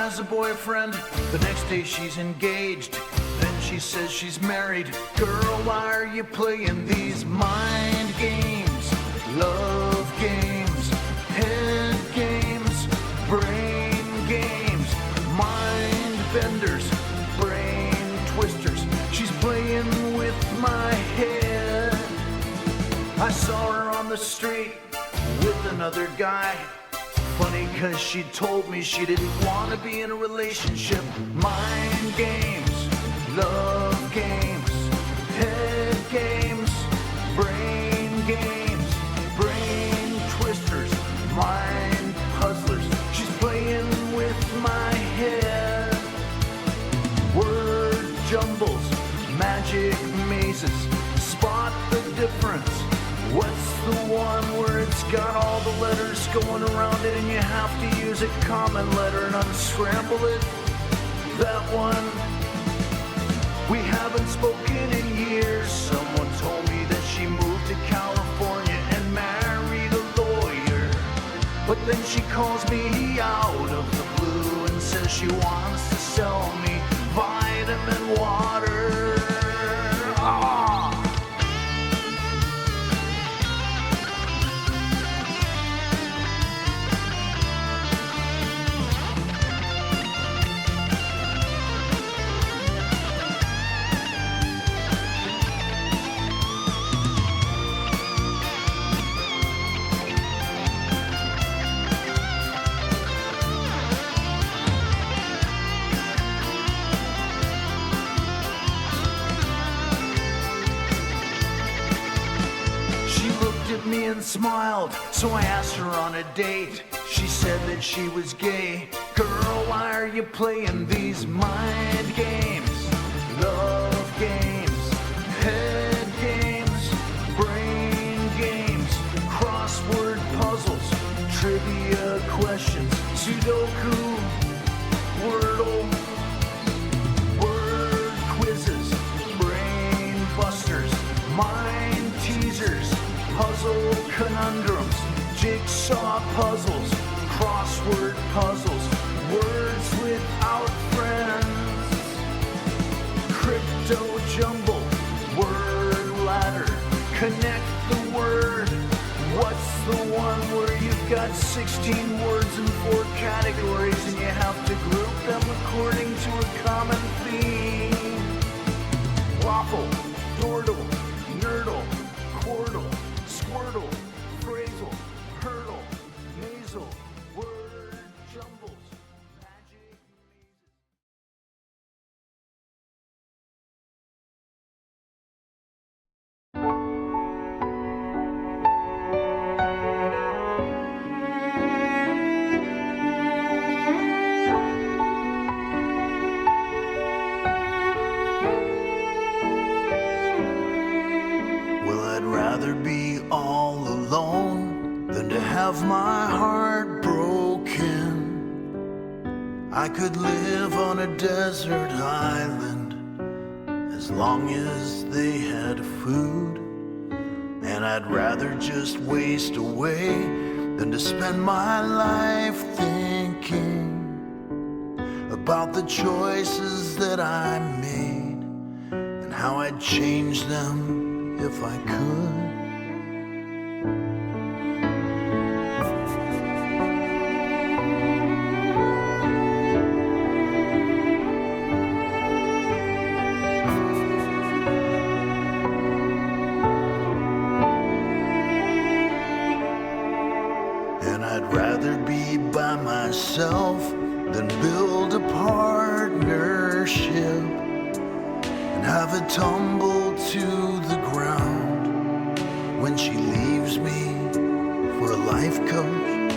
has a boyfriend. The next day she's engaged. Then she says she's married. Girl, why are you playing these mind games? Love games, head games, brain games, mind benders, brain twisters. She's playing with my head. I saw her on the street with another guy. Funny, cause she told me she didn't want to be in a relationship. Mind games, love games, head games, brain games, brain twisters, mind puzzlers. She's playing with my head. Word jumbles, magic mazes, spot the difference. What's the one where it's got all the letters going around it and you have to use a common letter and unscramble it? That one. We haven't spoken in years. Someone told me that she moved to California and married a lawyer. But then she calls me out of the blue and says she wants to sell me vitamin water. Me and smiled, so I asked her on a date. She said that she was gay. Girl, why are you playing these mind games? Love games, head games, brain games, crossword puzzles, trivia questions, Sudoku, Wordle, word quizzes, brain busters, mind teasers, puzzle conundrums, jigsaw puzzles, crossword puzzles, words without friends, crypto jumble, word ladder, connect the word. What's the one where you've got 16 words in 4 categories and you have to group them according to a common theme? Waffle, dordle, nerdle, quartle, squirtle, phrasal, hurdle, nasal, word jumbles, magic mazes. Well, I'd rather be all alone than to have my heart broken. I could live on a desert island as long as they had food. And I'd rather just waste away than to spend my life thinking about the choices that I made and how I'd change them if I could. And I'd rather be by myself than build a partnership and have it tumble to the ground when she leaves me for a life coach.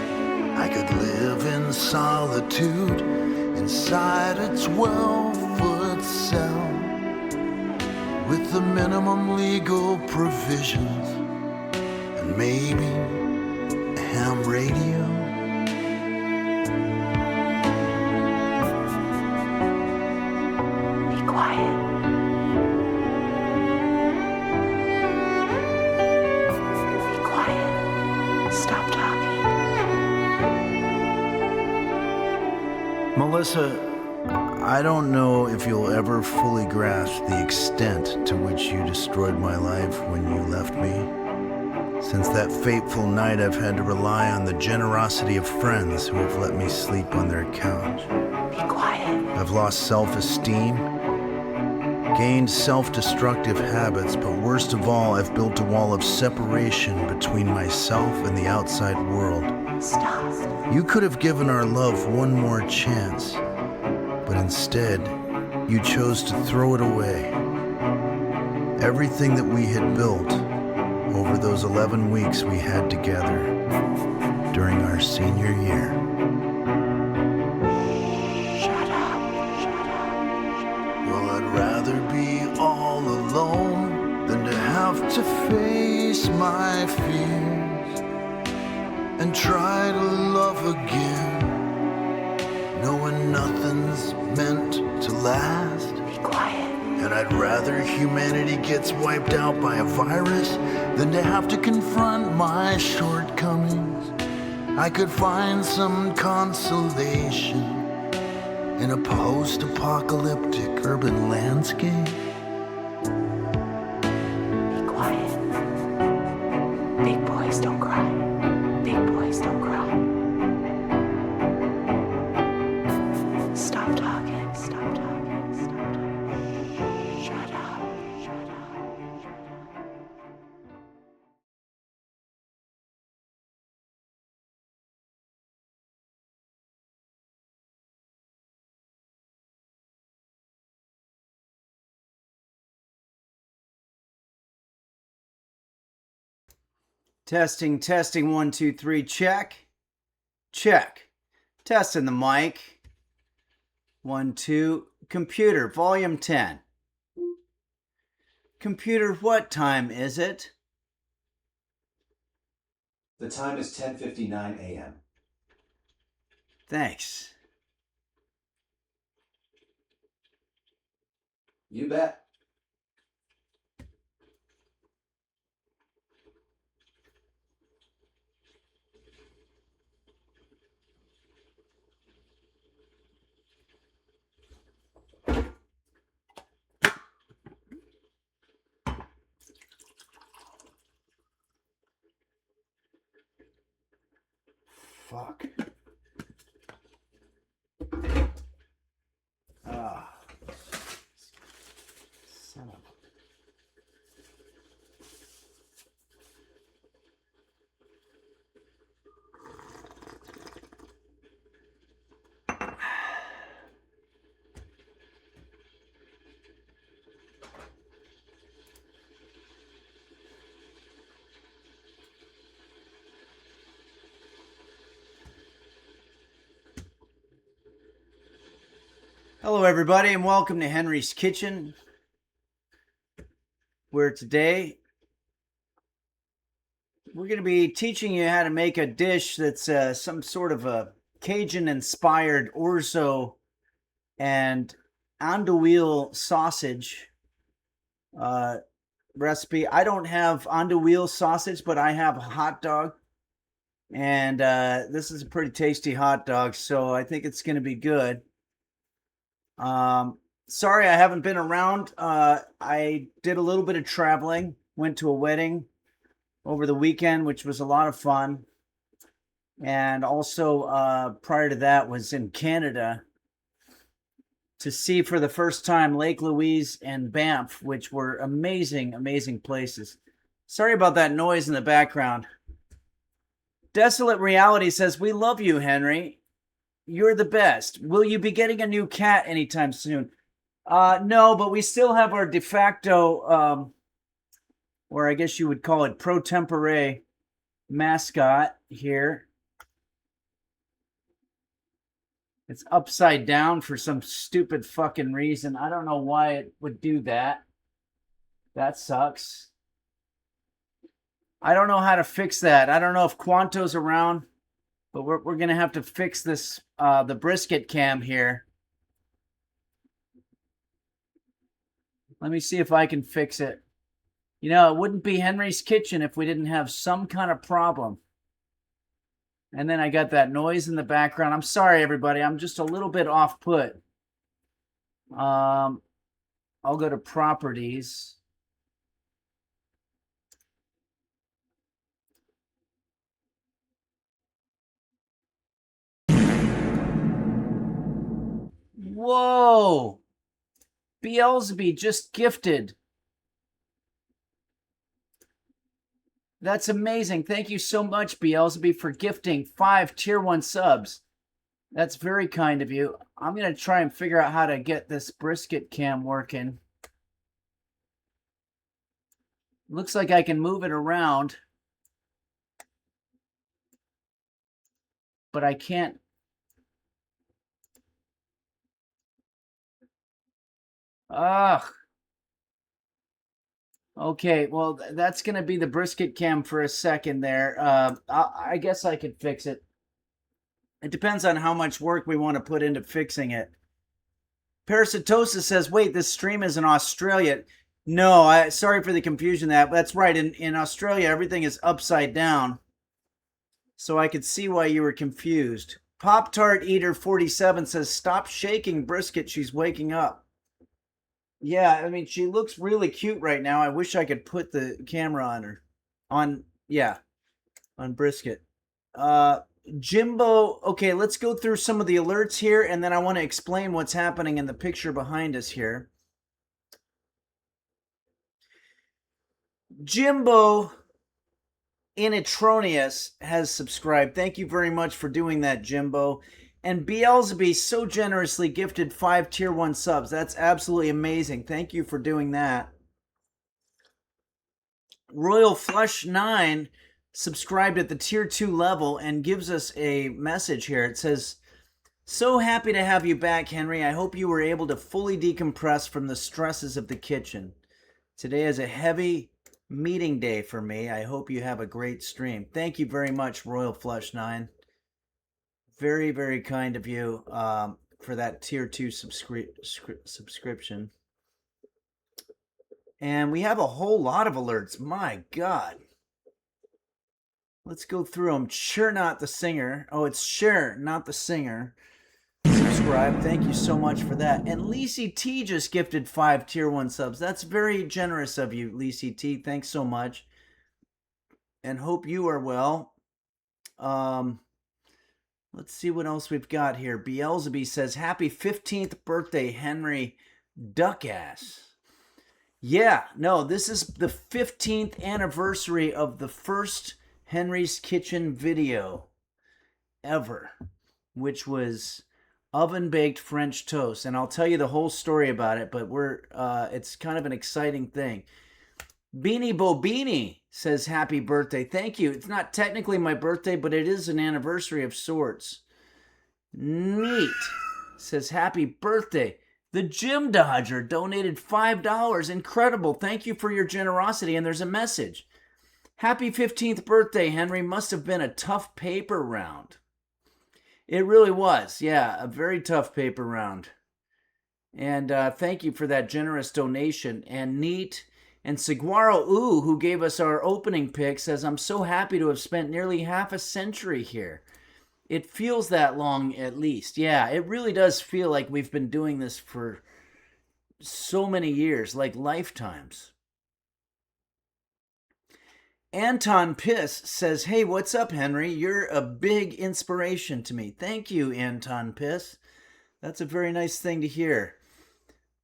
I could live in solitude inside a 12-foot cell with the minimum legal provisions and maybe a ham radio. Be quiet. Be quiet. Stop talking. Melissa, I don't know if you'll ever fully grasp the extent to which you destroyed my life when you left me. Since that fateful night, I've had to rely on the generosity of friends who have let me sleep on their couch. Be quiet. I've lost self-esteem, gained self-destructive habits, but worst of all, I've built a wall of separation between myself and the outside world. Stop. You could have given our love one more chance, but instead, you chose to throw it away. Everything that we had built over those 11 weeks we had together during our senior year. Shut up. Shut up. Well, I'd rather be all alone than to have to face my fears and try to love again, knowing nothing's meant to last. Be quiet. And I'd rather humanity gets wiped out by a virus than to have to confront my shortcomings. I could find some consolation in a post-apocalyptic urban landscape. Be quiet. Big boys don't cry. Big boys don't cry. Stop talking. Stop talking. Stop talking. Shut up. Shut up. Testing, testing, 1, 2, 3, check. Check. Testing the mic. 1, 2. Computer, volume 10. Computer, what time is it? The time is 10:59 a.m. Thanks. You bet. Fuck. Ah. Son of a... Hello, everybody, and welcome to Henry's Kitchen, where today we're going to be teaching you how to make a dish that's some sort of a Cajun-inspired orzo and andouille sausage recipe. I don't have andouille sausage, but I have a hot dog, and this is a pretty tasty hot dog, so I think it's going to be good. Sorry I haven't been around. I did a little bit of traveling, went to a wedding over the weekend, which was a lot of fun. And also, prior to that, was in Canada to see for the first time Lake Louise and Banff, which were amazing, amazing places. Sorry about that noise in the background. Desolate Reality says, "We love you, Henry. You're the best. Will you be getting a new cat anytime soon?" No, but we still have our de facto, or I guess you would call it pro tempore mascot here. It's upside down for some stupid fucking reason. I don't know why it would do that. That sucks. I don't know how to fix that. I don't know if Quanto's around. But we're going to have to fix this, the brisket cam here. Let me see if I can fix it. You know, it wouldn't be Henry's Kitchen if we didn't have some kind of problem. And then I got that noise in the background. I'm sorry, everybody. I'm just a little bit off put. I'll go to properties. Whoa! Beelzebub just gifted. That's amazing. Thank you so much, Beelzebub, for gifting 5 tier 1 subs. That's very kind of you. I'm going to try and figure out how to get this brisket cam working. Looks like I can move it around, but I can't. Ugh. Okay, well, that's going to be the brisket cam for a second there. I guess I could fix it. It depends on how much work we want to put into fixing it. Parasitosis says, wait, this stream is in Australia. No, sorry for the confusion. That's right. In Australia, everything is upside down. So I could see why you were confused. Pop-Tart Eater 47 says, stop shaking brisket. She's waking up. Yeah, I mean, she looks really cute right now. I wish I could put the camera on her. On brisket. Jimbo, okay, let's go through some of the alerts here, and then I want to explain what's happening in the picture behind us here. Jimbo Initronius has subscribed. Thank you very much for doing that, Jimbo. And Beelzebub so generously gifted 5 tier 1 subs. That's absolutely amazing. Thank you for doing that. Royal Flush 9 subscribed at the tier 2 level and gives us a message here. It says, so happy to have you back, Henry. I hope you were able to fully decompress from the stresses of the kitchen. Today is a heavy meeting day for me. I hope you have a great stream. Thank you very much, Royal Flush 9. Very, very kind of you for that tier 2 subscription. And we have a whole lot of alerts. My God. Let's go through them. Sure Not the Singer. Oh, it's Sure Not the Singer. Subscribe. Thank you so much for that. And Lacey T just gifted 5 tier 1 subs. That's very generous of you, Lacey T. Thanks so much. And hope you are well. Let's see what else we've got here. Beelzebub says, happy 15th birthday, Henry Duckass. Yeah, no, this is the 15th anniversary of the first Henry's Kitchen video ever, which was oven-baked French toast. And I'll tell you the whole story about it, but it's kind of an exciting thing. Beanie Bobini says, happy birthday. Thank you. It's not technically my birthday, but it is an anniversary of sorts. Neat says, happy birthday. The Gym Dodger donated $5. Incredible. Thank you for your generosity. And there's a message. Happy 15th birthday, Henry. Must have been a tough paper round. It really was. Yeah, a very tough paper round. And thank you for that generous donation. And Neat and Saguaro Ooh, who gave us our opening pick, says, I'm so happy to have spent nearly half a century here. It feels that long at least. Yeah, it really does feel like we've been doing this for so many years, like lifetimes. Anton Piss says, hey, what's up, Henry? You're a big inspiration to me. Thank you, Anton Piss. That's a very nice thing to hear.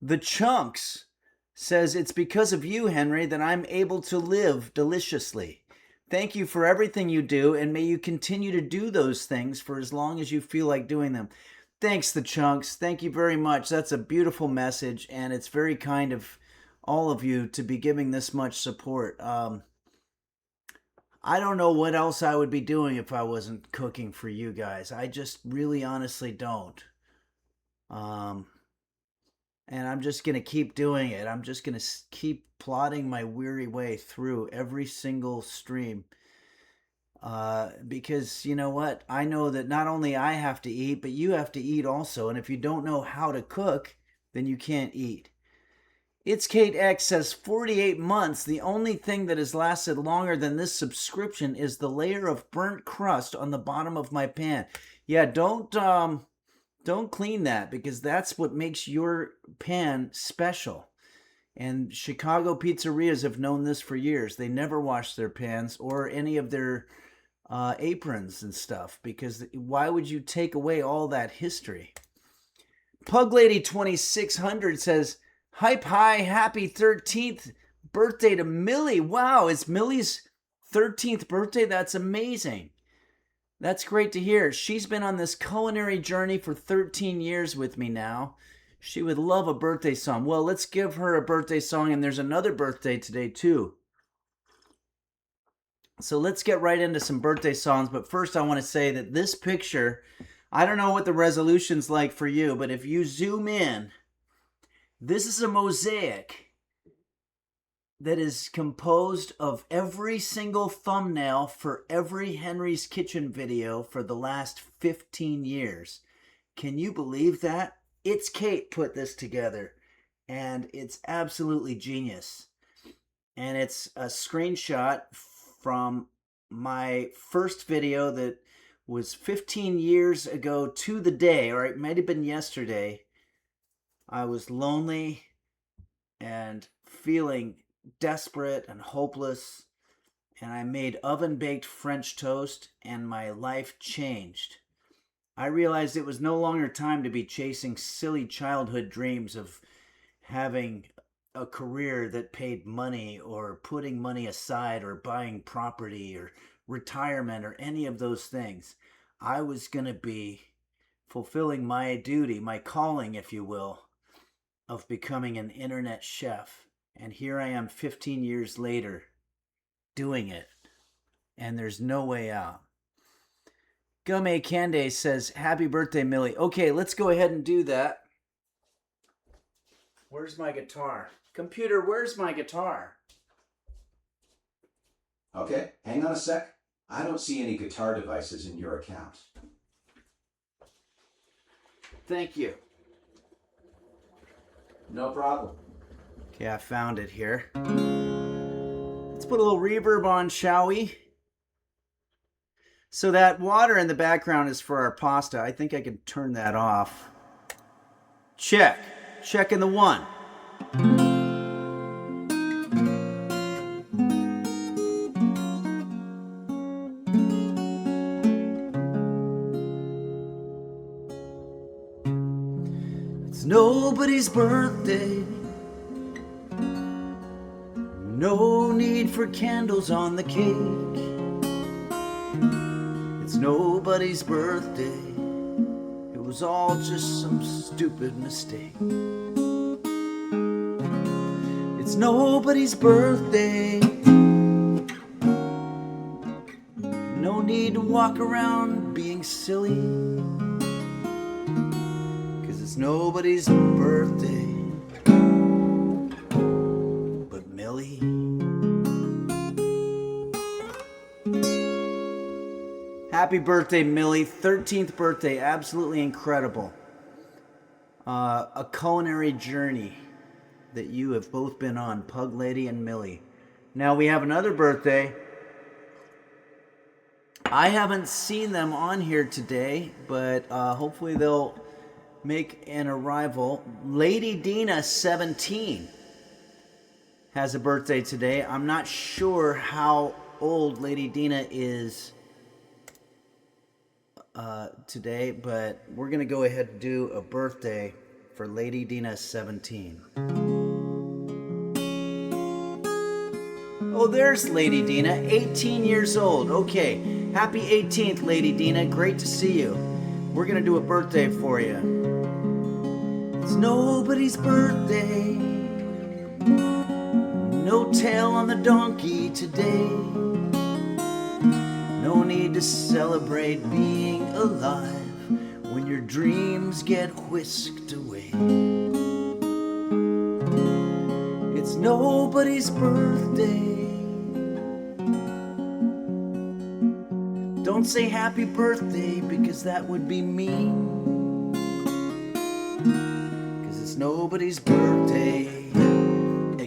The Chunks says, it's because of you, Henry, that I'm able to live deliciously. Thank you for everything you do, and may you continue to do those things for as long as you feel like doing them. Thanks, The Chunks. Thank you very much. That's a beautiful message, and it's very kind of all of you to be giving this much support. I don't know what else I would be doing if I wasn't cooking for you guys. I just really honestly don't. And I'm just going to keep doing it. I'm just going to keep plodding my weary way through every single stream. Because you know what? I know that not only I have to eat, but you have to eat also. And if you don't know how to cook, then you can't eat. It's Kate X says 48 months. The only thing that has lasted longer than this subscription is the layer of burnt crust on the bottom of my pan. Yeah, don't clean that, because that's what makes your pan special. And Chicago pizzerias have known this for years. They never wash their pans or any of their aprons and stuff, because why would you take away all that history? Pug Lady 2600 says, hype high, happy 13th birthday to Millie. Wow, it's Millie's 13th birthday? That's amazing. That's great to hear. She's been on this culinary journey for 13 years with me now. She would love a birthday song. Well, let's give her a birthday song, and there's another birthday today too. So let's get right into some birthday songs. But first I want to say that this picture, I don't know what the resolution's like for you, but if you zoom in, this is a mosaic that is composed of every single thumbnail for every Henry's Kitchen video for the last 15 years. Can you believe that? It's Kate put this together, and it's absolutely genius. And it's a screenshot from my first video that was 15 years ago to the day, or it might have been yesterday. I was lonely and feeling desperate and hopeless, and I made oven-baked French toast, and my life changed. I realized it was no longer time to be chasing silly childhood dreams of having a career that paid money, or putting money aside, or buying property, or retirement, or any of those things. I was going to be fulfilling my duty, my calling, if you will, of becoming an internet chef. And here I am 15 years later doing it. And there's no way out. Gumme Cande says, happy birthday, Millie. Okay, let's go ahead and do that. Where's my guitar? Computer, where's my guitar? Okay, hang on a sec. I don't see any guitar devices in your account. Thank you. No problem. Okay, I found it here. Let's put a little reverb on, shall we? So that water in the background is for our pasta. I think I can turn that off. Check. Checking the one. It's nobody's birthday. No need for candles on the cake. It's nobody's birthday. It was all just some stupid mistake. It's nobody's birthday. No need to walk around being silly, 'cause it's nobody's birthday but Millie. Happy birthday, Millie. 13th birthday. Absolutely incredible. A culinary journey that you have both been on, Pug Lady and Millie. Now we have another birthday. I haven't seen them on here today, but hopefully they'll make an arrival. Lady Dina, 17, has a birthday today. I'm not sure how old Lady Dina is today, but we're going to go ahead and do a birthday for Lady Dina, 17. Oh, there's Lady Dina, 18 years old. Okay, happy 18th, Lady Dina. Great to see you. We're going to do a birthday for you. It's nobody's birthday. No tail on the donkey today. No need to celebrate being alive when your dreams get whisked away. It's nobody's birthday. Don't say happy birthday, because that would be mean. 'Cause it's nobody's birthday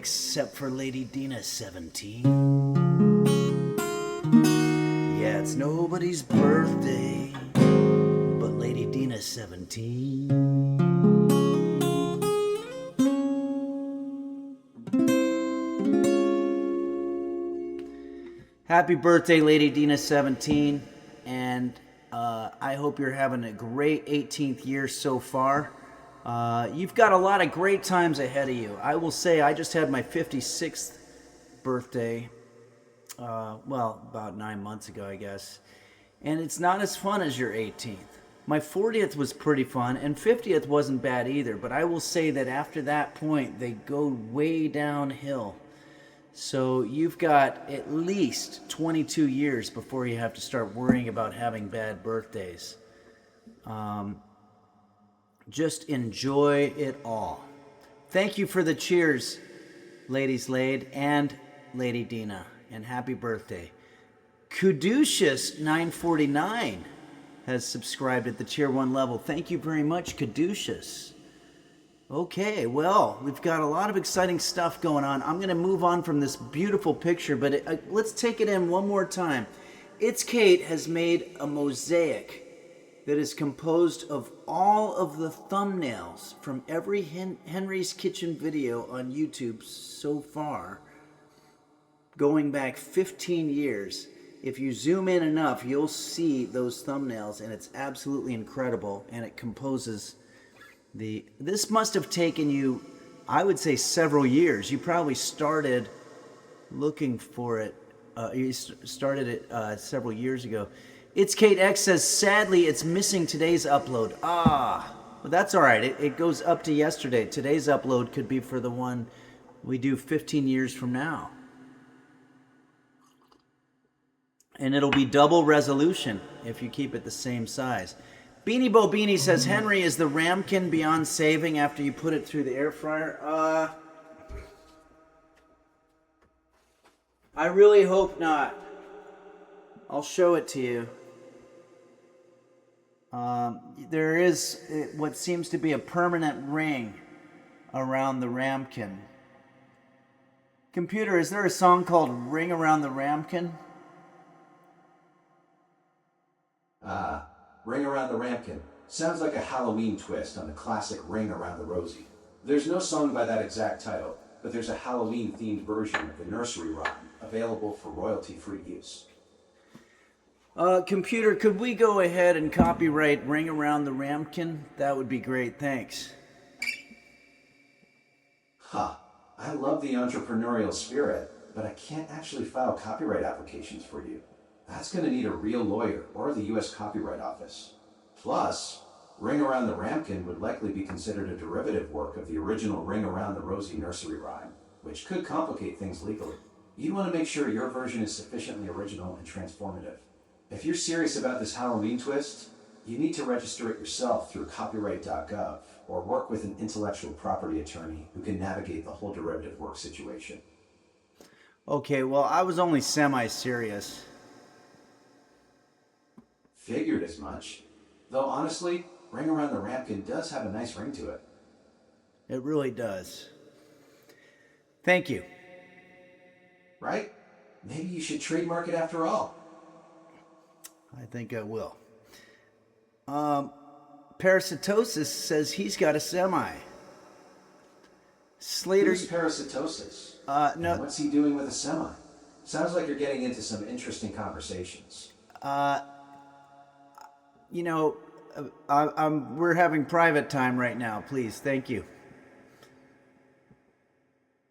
except for Lady Dina 17. Yeah, it's nobody's birthday but Lady Dina 17. Happy birthday, Lady Dina 17, and I hope you're having a great 18th year so far. You've got a lot of great times ahead of you. I will say I just had my 56th birthday, about 9 months ago, I guess, and it's not as fun as your 18th. My 40th was pretty fun, and 50th wasn't bad either, but I will say that after that point, they go way downhill. So you've got at least 22 years before you have to start worrying about having bad birthdays. Just enjoy it all. Thank you for the cheers, Ladies Laid and Lady Dina, and happy birthday. Caduceus 949 has subscribed at the tier 1 level. Thank you very much, Caduceus. Okay, well, we've got a lot of exciting stuff going on. I'm going to move on from this beautiful picture, but let's take it in one more time. It's Kate has made a mosaic that is composed of all of the thumbnails from every Henry's Kitchen video on YouTube so far, going back 15 years. If you zoom in enough, you'll see those thumbnails, and it's absolutely incredible, and it composes this must have taken you, I would say, several years. You probably started looking for it. You started it several years ago. It's Kate X says, sadly, it's missing today's upload. Well, that's all right. It goes up to yesterday. Today's upload could be for the one we do 15 years from now. And it'll be double resolution if you keep it the same size. Beanie Bo Beanie says, Henry, is the ramekin beyond saving after you put it through the air fryer? I really hope not. I'll show it to you. There is what seems to be a permanent ring around the ramekin. Computer, is there a song called Ring Around the Ramekin? Ring Around the Ramekin. Sounds like a Halloween twist on the classic Ring Around the Rosie. There's no song by that exact title, but there's a Halloween-themed version of the nursery rhyme available for royalty-free use. Computer, could we go ahead and copyright Ring Around the Ramekin? That would be great, thanks. I love the entrepreneurial spirit, but I can't actually file copyright applications for you. That's going to need a real lawyer or the U.S. Copyright Office. Plus, Ring Around the Ramekin would likely be considered a derivative work of the original Ring Around the Rosie nursery rhyme, which could complicate things legally. You want to make sure your version is sufficiently original and transformative. If you're serious about this Halloween twist, you need to register it yourself through copyright.gov or work with an intellectual property attorney who can navigate the whole derivative work situation. Okay, well, I was only semi-serious. Figured as much. Though honestly, Ring Around the Ramekin does have a nice ring to it. It really does. Thank you. Right? Maybe you should trademark it after all. I think I will. Parasitosis says he's got a semi. Slater. Who's Parasitosis? No. And what's he doing with a semi? Sounds like you're getting into some interesting conversations. We're having private time right now. Please, thank you.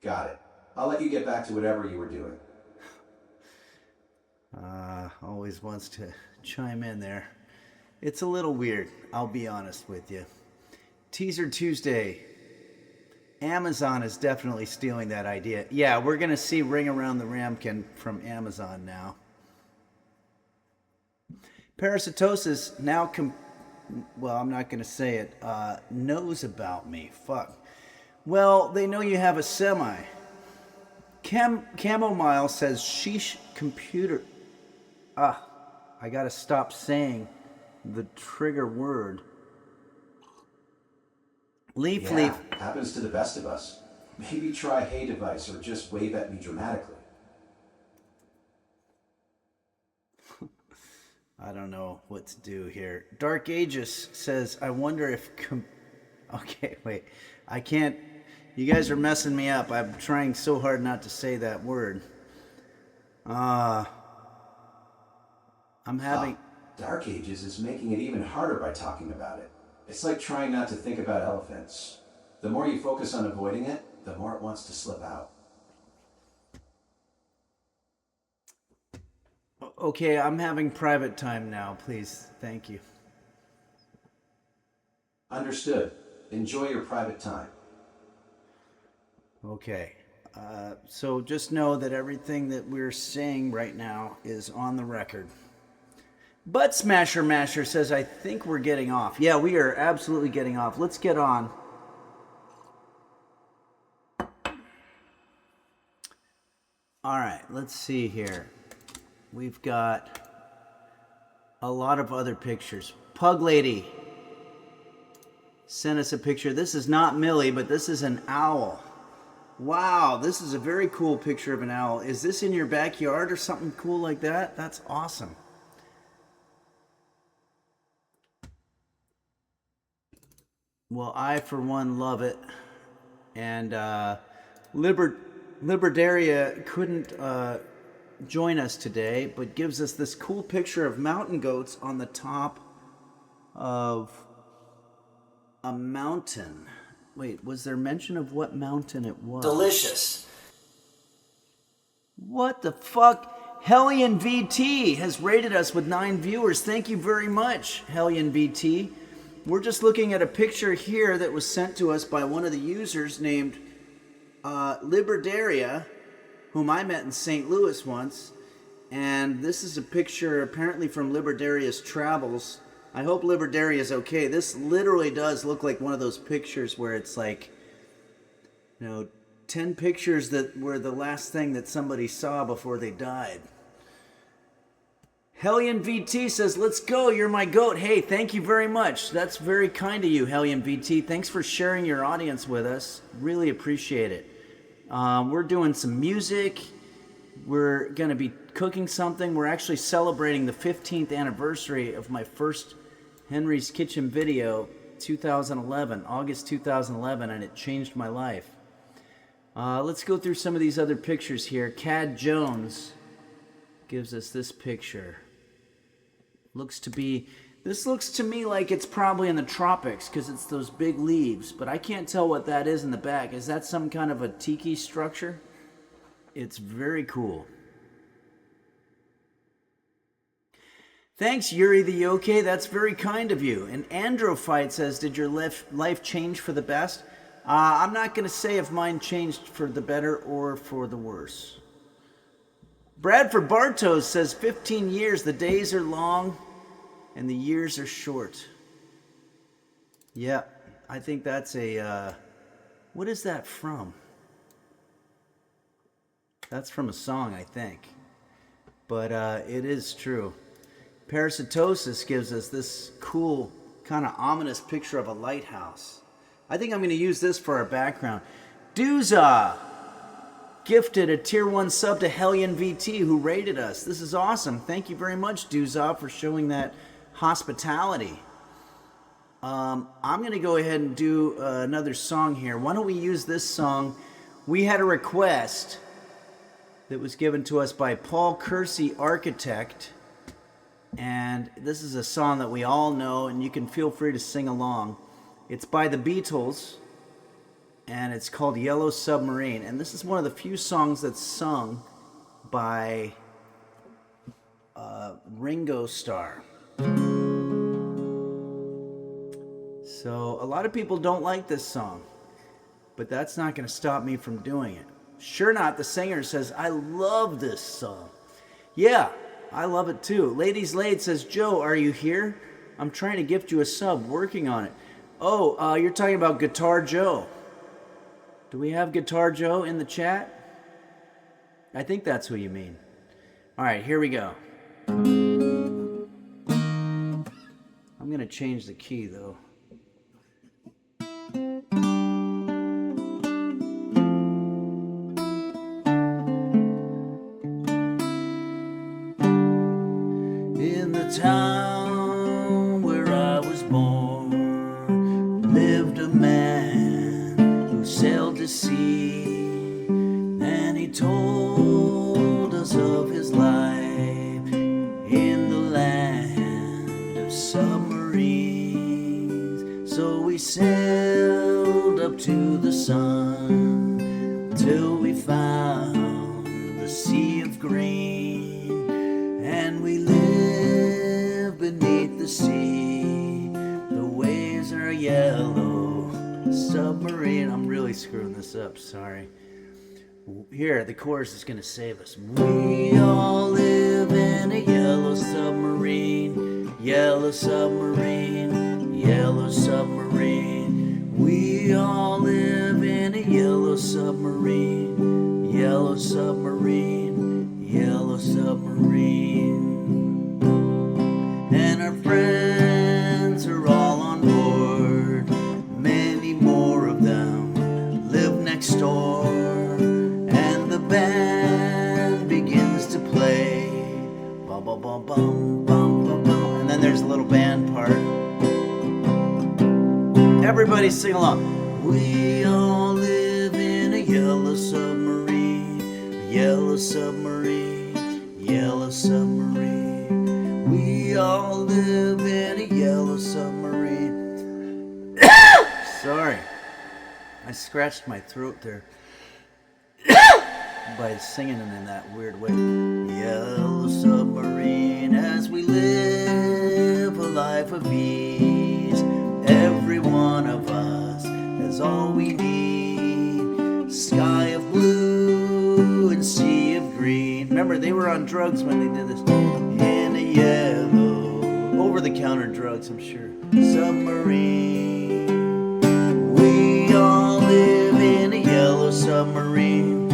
Got it. I'll let you get back to whatever you were doing. Always wants to chime in there. It's a little weird, I'll be honest with you. Teaser Tuesday. Amazon is definitely stealing that idea. Yeah, we're going to see Ring Around the Ramekin from Amazon now. Parasitosis now, I'm not going to say it, knows about me. Fuck. Well, they know you have a semi. Camomile says, sheesh, computer. I got to stop saying the trigger word. Leaf. Happens to the best of us. Maybe try hey device or just wave at me dramatically. I don't know what to do here. Dark Aegis says, I wonder if... Okay, wait. I can't... You guys are messing me up. I'm trying so hard not to say that word. I'm having... Dark Ages is making it even harder by talking about it. It's like trying not to think about elephants. The more you focus on avoiding it, the more it wants to slip out. Okay, I'm having private time now, please. Thank you. Understood. Enjoy your private time. Okay. So just know that everything that we're saying right now is on the record. Butt Smasher Masher says, I think we're getting off. Yeah, we are absolutely getting off. Let's get on. All right, let's see here. We've got a lot of other pictures. Pug Lady sent us a picture. This is not Millie, but this is an owl. Wow, this is a very cool picture of an owl. Is this in your backyard or something cool like that? That's awesome. Well, I, for one, love it. And Liberdaria couldn't join us today, but gives us this cool picture of mountain goats on the top of a mountain. Wait, was there mention of what mountain it was? Delicious. What the fuck? Hellion VT has rated us with 9 viewers. Thank you very much, Hellion VT. We're just looking at a picture here that was sent to us by one of the users named Liberdaria, whom I met in St. Louis once. And this is a picture apparently from Liberdaria's travels. I hope Liberdaria is okay. This literally does look like one of those pictures where it's like, 10 pictures that were the last thing that somebody saw before they died. Hellion VT says, let's go, you're my goat. Hey, thank you very much. That's very kind of you, Hellion VT. Thanks for sharing your audience with us. Really appreciate it. We're doing some music. We're going to be cooking something. We're actually celebrating the 15th anniversary of my first Henry's Kitchen video, 2011, August 2011, and it changed my life. Let's go through some of these other pictures here. Cad Jones gives us this picture. This looks to me like it's probably in the tropics because it's those big leaves, but I can't tell what that is in the back. Is that some kind of a tiki structure? It's very cool. Thanks, Yuri the Yoke. That's very kind of you. And Androphyte says, did your life change for the best? I'm not going to say if mine changed for the better or for the worse. Bradford Bartos says, 15 years, the days are long and the years are short. Yeah, I think that's a, what is that from? That's from a song, I think. But it is true. Parasitosis gives us this cool, kind of ominous picture of a lighthouse. I think I'm going to use this for our background. Dooza gifted a tier 1 sub to Hellion VT, who rated us. This is awesome. Thank you very much, Dooza, for showing that hospitality. I'm going to go ahead and do another song here. Why don't we use this song? We had a request that was given to us by Paul Kersey, Architect. And this is a song that we all know, and you can feel free to sing along. It's by the Beatles, and it's called Yellow Submarine. And this is one of the few songs that's sung by Ringo Starr. So a lot of people don't like this song, but that's not going to stop me from doing it. Sure Not, the singer, says, I love this song. Yeah, I love it too. Ladies Laid says, Joe, are you here? I'm trying to gift you a sub, working on it. Oh, you're talking about Guitar Joe. Do we have Guitar Joe in the chat? I think that's who you mean. All right, here we go. I'm going to change the key, though. town where I was born lived a man who sailed to sea, and he told us of his life in the land of submarines. So we sailed up to the sun till we found the sea of green, and we live beneath the sea. The waves are yellow, submarine. I'm really screwing this up, sorry. Here, the chorus is gonna save us. We all live in a yellow submarine, yellow submarine, yellow submarine. We all live in a yellow submarine, yellow submarine, yellow submarine. And our friends are all on board, many more of them live next door. And the band begins to play, bum bum bum bum bum bum bum. And then there's a little band part. Everybody sing along. We all live in a yellow submarine, yellow submarine, yellow submarine. We all live in a yellow submarine. Sorry, I scratched my throat there by singing in that weird way. Yellow submarine, as we live a life of ease. Every one of us has all we need. Sky of blue and sea of green. Remember, they were on drugs when they did this. In a yellow, over-the-counter drugs, I'm sure. Submarine. We all live in a yellow submarine,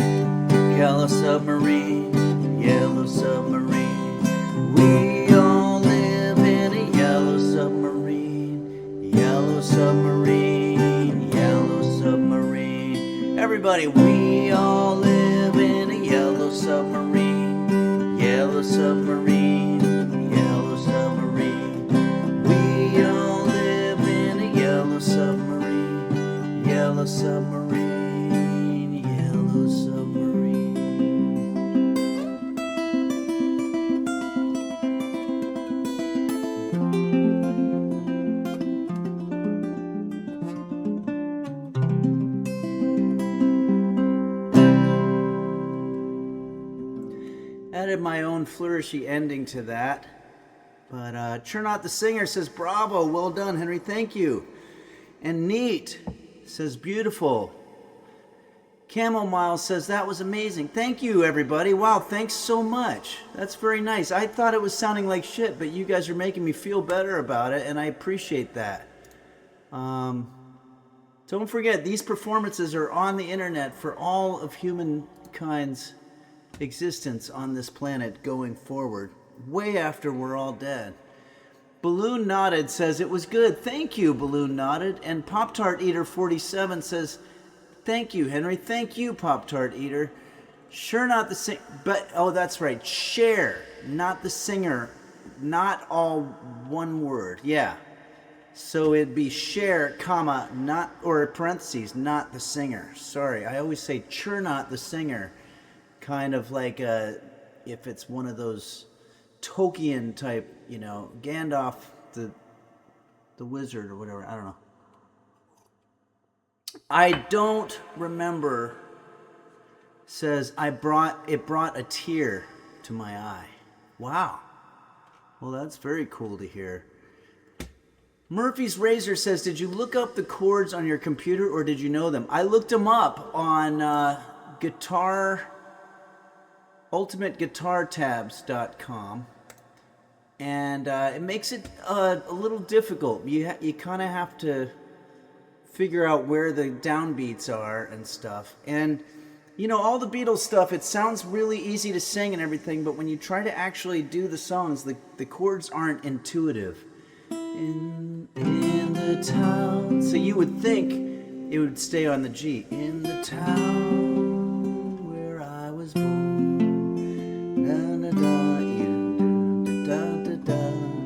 yellow submarine, yellow submarine. We all live in a yellow submarine, yellow submarine, yellow submarine. Everybody, we all live in a yellow submarine, yellow submarine, yellow submarine. We all live in a yellow submarine, yellow submarine, yellow submarine. Added my own flourishy ending to that. But Churn Out the Singer says, bravo, well done, Henry, thank you. And Neat says, beautiful. Chamomile says, that was amazing. Thank you, everybody. Wow, thanks so much. That's very nice. I thought it was sounding like shit, but you guys are making me feel better about it, and I appreciate that. Don't forget, these performances are on the internet for all of humankind's existence on this planet going forward, way after we're all dead. Balloon Knotted says, it was good. Thank you, Balloon Knotted. And Pop-Tart Eater 47 says, thank you, Henry. Thank you, Pop-Tart Eater. Sure, not the sing, but, oh, that's right. Share, not the singer. Not all one word. Yeah. So it'd be share, comma, not, or parentheses, not the singer. Sorry, I always say chur not the singer. Kind of like if it's one of those Tolkien type, you know, Gandalf the wizard or whatever. I don't know. I don't remember. Says it brought a tear to my eye. Wow. Well, that's very cool to hear. Murphy's Razor says, did you look up the chords on your computer or did you know them? I looked them up on ultimateguitartabs.com, and it makes it a little difficult. You kind of have to figure out where the downbeats are and stuff. And you know, all the Beatles stuff, it sounds really easy to sing and everything, but when you try to actually do the songs, the chords aren't intuitive. In the town, so you would think it would stay on the G. In the town where I was born, da da da da da da da.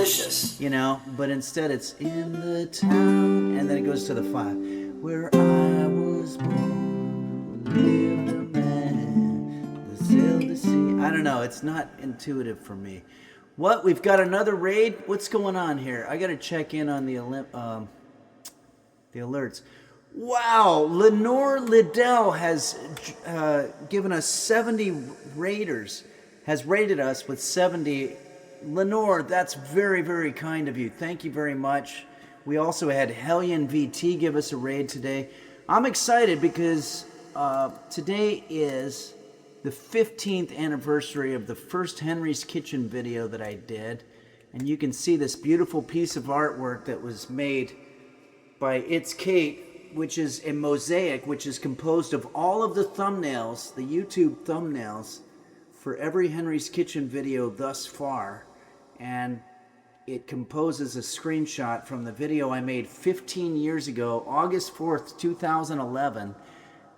delicious. You know, but instead it's in the town, and then it goes to the 5. Where I was born, lived a man, that sailed the sea. I don't know, it's not intuitive for me. What? We've got another raid? What's going on here? I gotta check in on the alerts. Wow, Lenore Liddell has given us 70 raiders, has rated us with 70. Lenore, that's very, very kind of you. Thank you very much. We also had Hellion VT give us a raid today. I'm excited because today is the 15th anniversary of the first Henry's Kitchen video that I did. And you can see this beautiful piece of artwork that was made by It's Kate, which is a mosaic, which is composed of all of the thumbnails, the YouTube thumbnails, for every Henry's Kitchen video thus far. And it composes a screenshot from the video I made 15 years ago, August 4th, 2011,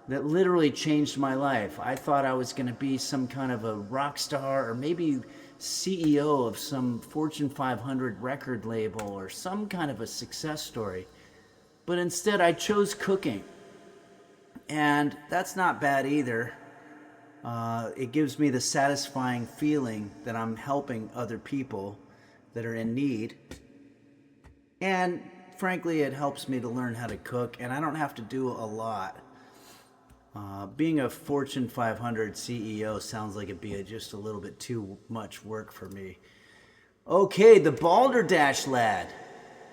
that literally changed my life. I thought I was going to be some kind of a rock star or maybe CEO of some Fortune 500 record label or some kind of a success story. But instead I chose cooking. And that's not bad either. It gives me the satisfying feeling that I'm helping other people that are in need. And frankly, it helps me to learn how to cook, and I don't have to do a lot. Being a Fortune 500 CEO sounds like it'd be just a little bit too much work for me. Okay, the Balderdash Lad.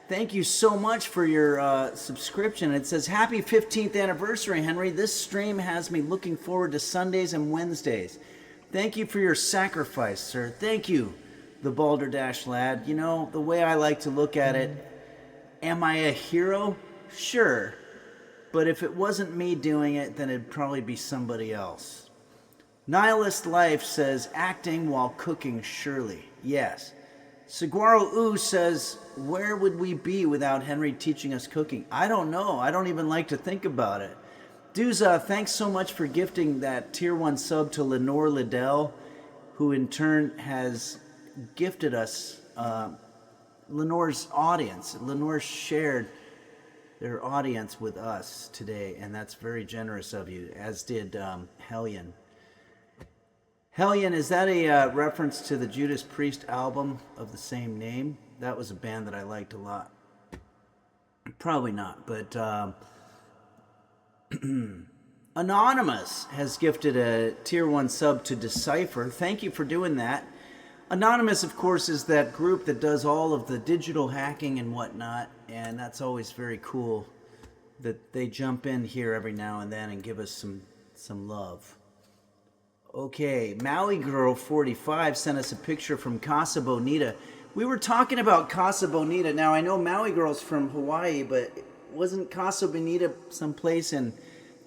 Thank you so much for your subscription. It says, happy 15th anniversary, Henry. This stream has me looking forward to Sundays and Wednesdays. Thank you for your sacrifice, sir. Thank you, the Balderdash Lad. You know, the way I like to look at it, am I a hero? Sure. But if it wasn't me doing it, then it'd probably be somebody else. Nihilist Life says, acting while cooking, surely. Yes. Saguaro Ooh says, where would we be without Henry teaching us cooking? I don't know. I don't even like to think about it. Duza, thanks so much for gifting that tier 1 sub to Lenore Liddell, who in turn has gifted us Lenore's audience. Lenore shared their audience with us today, and that's very generous of you, as did Hellion. Hellion, is that a reference to the Judas Priest album of the same name? That was a band that I liked a lot. Probably not, but Anonymous has gifted a tier 1 sub to Decipher. Thank you for doing that. Anonymous, of course, is that group that does all of the digital hacking and whatnot, and that's always very cool that they jump in here every now and then and give us some love. Okay, Maui Girl 45 sent us a picture from Casa Bonita. We were talking about Casa Bonita. Now, I know Maui Girl's from Hawaii, but wasn't Casa Bonita someplace in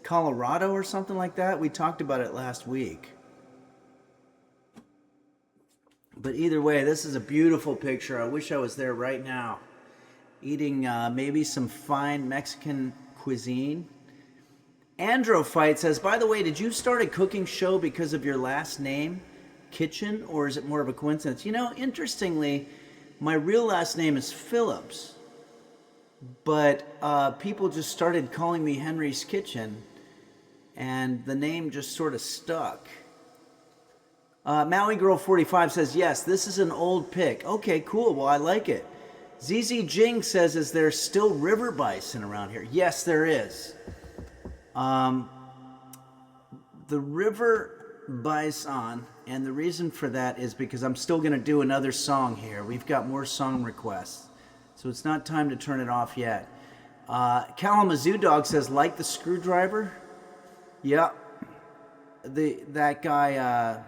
Colorado or something like that? We talked about it last week. But either way, this is a beautiful picture. I wish I was there right now, eating maybe some fine Mexican cuisine. Androphyte says, by the way, did you start a cooking show because of your last name, Kitchen, or is it more of a coincidence? You know, interestingly, my real last name is Phillips, but people just started calling me Henry's Kitchen, and the name just sort of stuck. Maui Girl 45 says, yes, this is an old pic. Okay, cool. Well, I like it. ZZ Jing says, is there still river bison around here? Yes, there is. The river bison, and the reason for that is because I'm still going to do another song here. We've got more song requests, so it's not time to turn it off yet. Kalamazoo Dog says, like the screwdriver? Yep. That guy...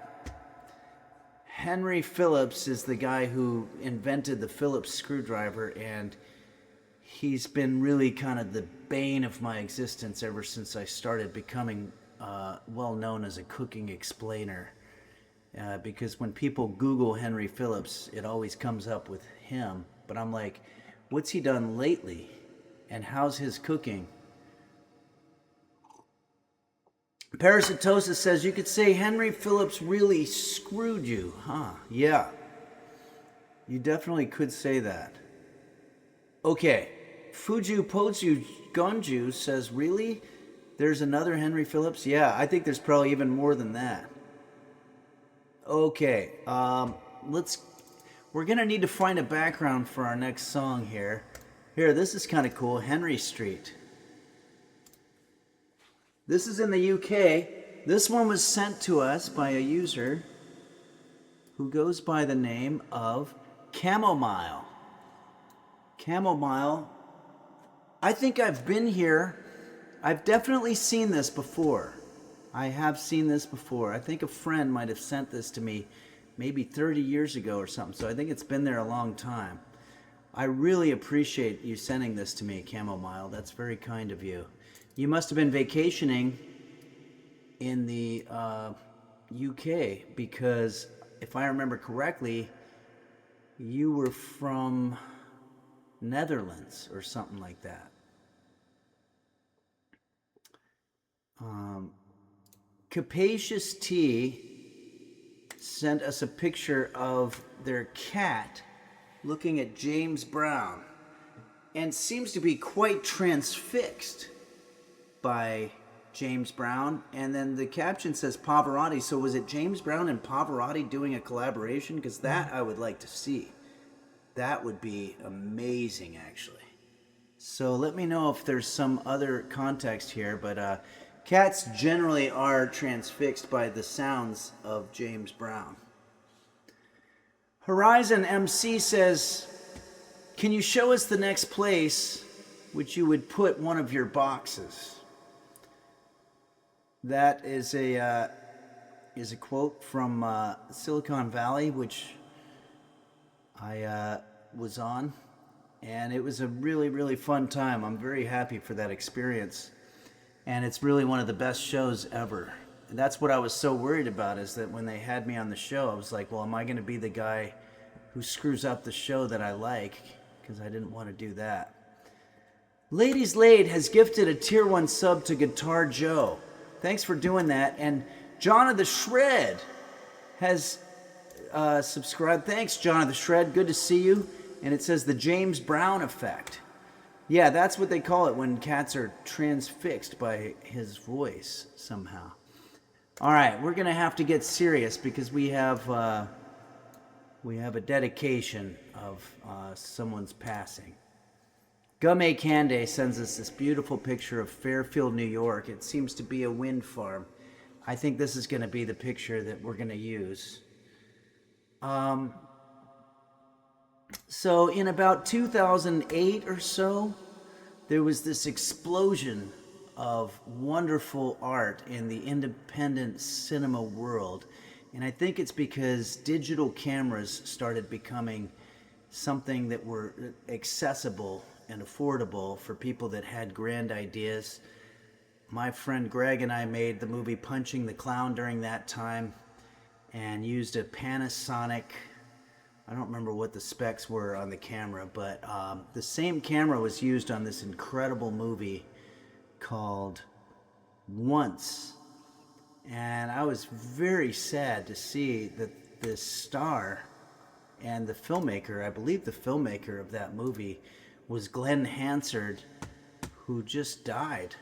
Henry Phillips is the guy who invented the Phillips screwdriver, and he's been really kind of the bane of my existence ever since I started becoming well known as a cooking explainer. Because when people Google Henry Phillips, it always comes up with him. But I'm like, what's he done lately? And how's his cooking? Parasitosis says, you could say Henry Phillips really screwed you, huh? Yeah. You definitely could say that. Okay. Fuju Potsu Gonju says, really? There's another Henry Phillips? Yeah, I think there's probably even more than that. Okay. We're going to need to find a background for our next song here. Here, this is kind of cool. Henry Street. This is in the UK. This one was sent to us by a user who goes by the name of Chamomile. Chamomile. I think I've been here. I've definitely seen this before. I have seen this before. I think a friend might have sent this to me maybe 30 years ago or something. So I think it's been there a long time. I really appreciate you sending this to me, Chamomile. That's very kind of you. You must have been vacationing in the UK because if I remember correctly, you were from Netherlands or something like that. Capacious T sent us a picture of their cat looking at James Brown and seems to be quite transfixed by James Brown. And then the caption says Pavarotti. So was it James Brown and Pavarotti doing a collaboration? Because that I would like to see. That would be amazing, actually. So let me know if there's some other context here. But cats generally are transfixed by the sounds of James Brown. Horizon MC says, can you show us the next place which you would put one of your boxes? That is a quote from Silicon Valley, which I was on, and it was a really, really fun time. I'm very happy for that experience, and it's really one of the best shows ever. And that's what I was so worried about, is that when they had me on the show, I was like, well, am I going to be the guy who screws up the show that I like? Because I didn't want to do that. Ladies Laid has gifted a tier 1 sub to Guitar Joe. Thanks for doing that. And John of the Shred has subscribed. Thanks, John of the Shred. Good to see you. And it says the James Brown effect. Yeah, that's what they call it when cats are transfixed by his voice somehow. All right, we're going to have to get serious because we have a dedication of someone's passing. Gumme Cande sends us this beautiful picture of Fairfield, New York. It seems to be a wind farm. I think this is going to be the picture that we're going to use. So in about 2008 or so, there was this explosion of wonderful art in the independent cinema world. And I think it's because digital cameras started becoming something that were accessible and affordable for people that had grand ideas. My friend Greg and I made the movie Punching the Clown during that time and used a Panasonic, I don't remember what the specs were on the camera, but the same camera was used on this incredible movie called Once. And I was very sad to see that this star and the filmmaker, I believe the filmmaker of that movie was Glenn Hansard, who just died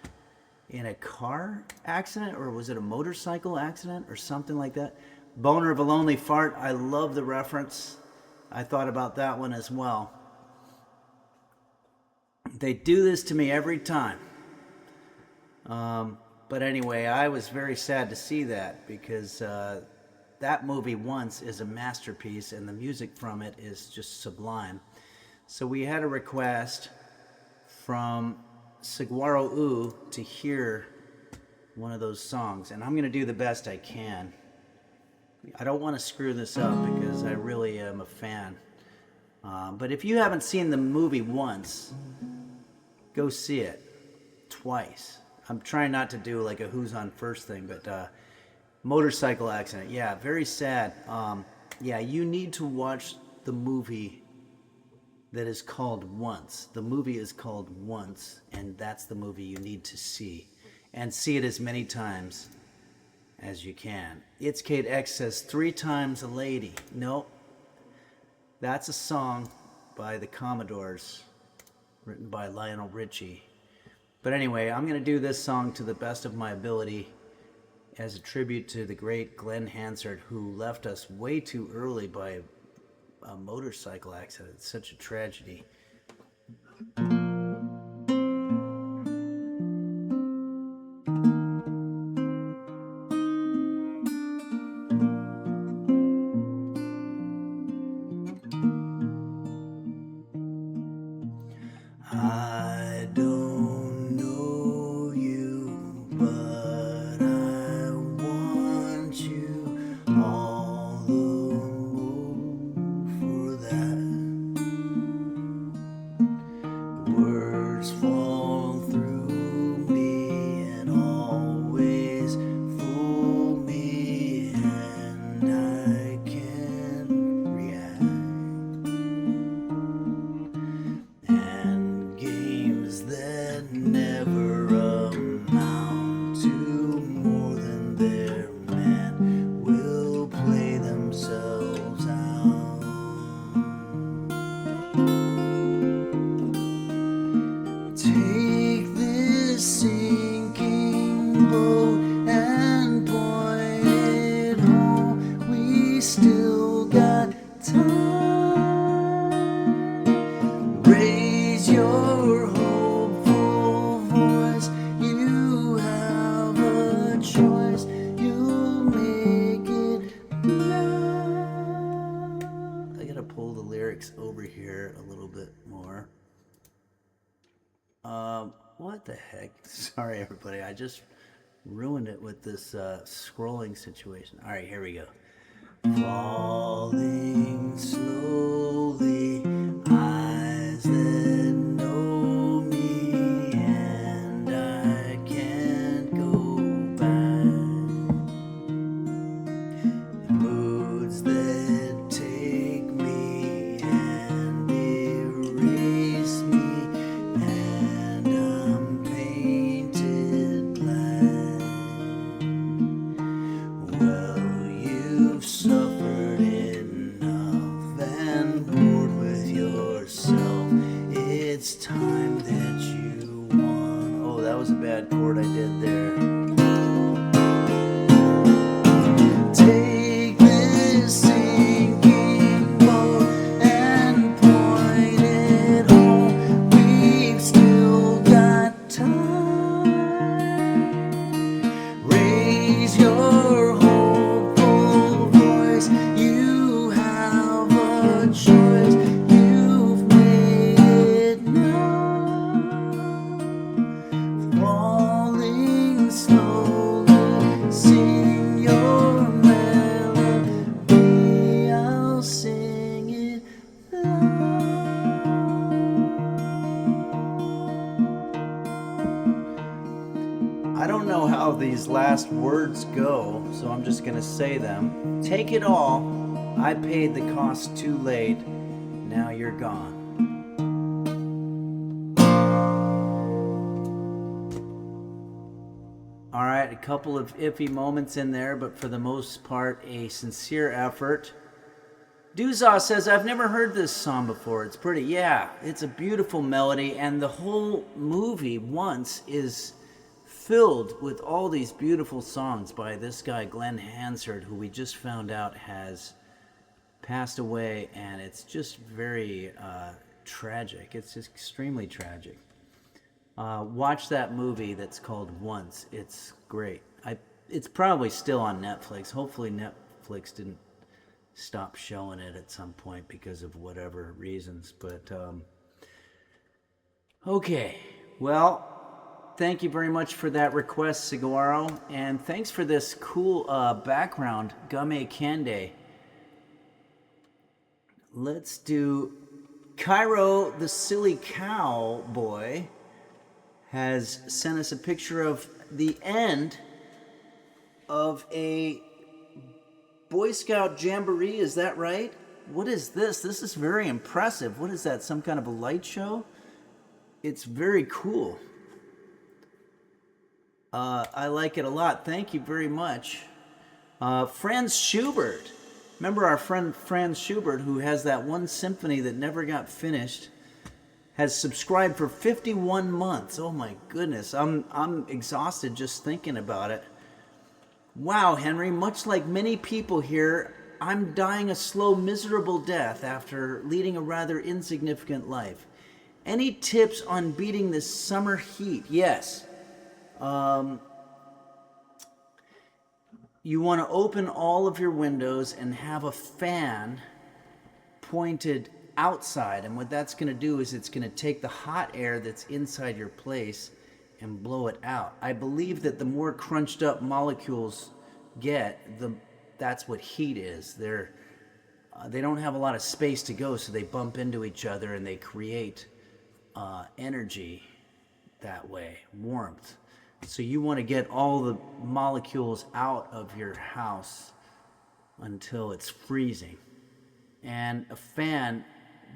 in a car accident, or was it a motorcycle accident or something like that? Boner of a Lonely Fart, I love the reference. I thought about that one as well. They do this to me every time. But anyway, I was very sad to see that because that movie Once is a masterpiece and the music from it is just sublime. So we had a request from Saguaro U to hear one of those songs, and I'm going to do the best I can. I don't want to screw this up because I really am a fan. But if you haven't seen the movie Once, go see it twice. I'm trying not to do like a who's on first thing, but motorcycle accident. Yeah, very sad. Yeah, you need to watch the movie that is called Once. The movie is called Once, and that's the movie you need to see. And see it as many times as you can. It's Kate X says 3 times a lady. No. That's a song by the Commodores, written by Lionel Richie. But anyway, I'm going to do this song to the best of my ability as a tribute to the great Glenn Hansard, who left us way too early by a motorcycle accident. It's such a tragedy. I don't know you, but I want you all the more for that. Words fall through me and always fool me, and I can't react. And games that never amount to more than their man will play themselves out. Take this sinking boat and point it home. We still got time. Raise your hopeful voice. You have a choice. You'll make it now. I gotta pull the lyrics over here a little bit more. What the heck? Sorry, everybody. I just ruined it with this scrolling situation. All right, here we go. Falling slowly, eyes that know me, and I can't go back. Moods that take me and erase me, and I'm painted black. Well, you've suffered enough and bored with yourself. It's time that you won. Oh, that was a bad chord I did there. Take this sinking boat and point it home. We've still got time. Raise your hopeful voice. You have a choice. You've made it now. Falling slowly, sing your melody. I'll sing it loud. I don't know how these last words go, so I'm just gonna say them. Take it all. I paid the cost too late. Now you're gone. All right, a couple of iffy moments in there, but for the most part, a sincere effort. Duzaw says, I've never heard this song before. It's pretty, yeah, it's a beautiful melody, and the whole movie Once is filled with all these beautiful songs by this guy, Glenn Hansard, who we just found out has passed away, and it's just very tragic. It's just extremely tragic. Watch that movie that's called Once. It's great. It's probably still on Netflix. Hopefully Netflix didn't stop showing it at some point because of whatever reasons. But okay, well, thank you very much for that request, Saguaro, and thanks for this cool background, Game Kande. Let's do Cairo, the silly cowboy, has sent us a picture of the end of a Boy Scout Jamboree. Is that right? What is this? This is very impressive. What is that? Some kind of a light show? It's very cool. I like it a lot. Thank you very much. Franz Schubert Remember our friend Franz Schubert, who has that one symphony that never got finished, has subscribed for 51 months. Oh my goodness, I'm exhausted just thinking about it. Wow, Henry, much like many people here, I'm dying a slow, miserable death after leading a rather insignificant life. Any tips on beating this summer heat? Yes. You want to open all of your windows and have a fan pointed outside. And what that's going to do is it's going to take the hot air that's inside your place and blow it out. I believe that the more crunched up molecules get, that's what heat is. They don't have a lot of space to go, so they bump into each other and they create energy that way, warmth. So you want to get all the molecules out of your house until it's freezing. And a fan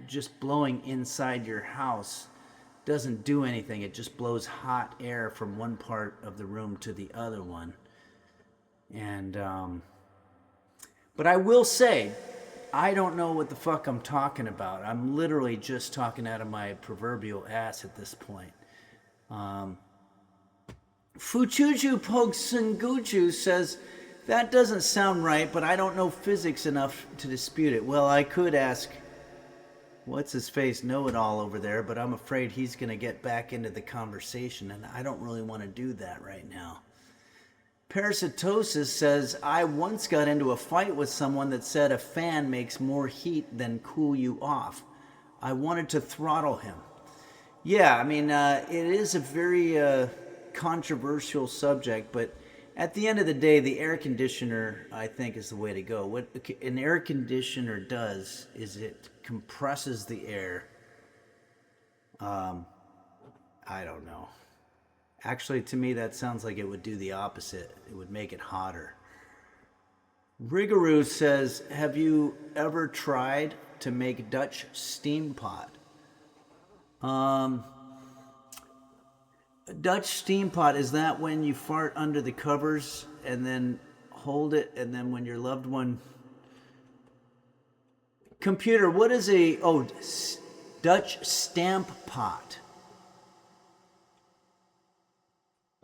just blowing inside your house doesn't do anything. It just blows hot air from one part of the room to the other one. And but I will say, I don't know what the fuck I'm talking about. I'm literally just talking out of my proverbial ass at this point. Fuchuju Pogsunguju says, that doesn't sound right, but I don't know physics enough to dispute it. Well, I could ask, what's his face, know-it-all over there, but I'm afraid he's going to get back into the conversation, and I don't really want to do that right now. Parasitosis says, I once got into a fight with someone that said a fan makes more heat than cool you off. I wanted to throttle him. Yeah, I mean, it is a very controversial subject, but at the end of the day, the air conditioner, I think, is the way to go. What an air conditioner does is it compresses the air. I don't know. Actually, to me, that sounds like it would do the opposite. It would make it hotter. Rigaroo says, have you ever tried to make Dutch steam pot? Dutch steam pot, is that when you fart under the covers and then hold it, and then when your loved one... Computer, what is a... Oh, Dutch stamp pot.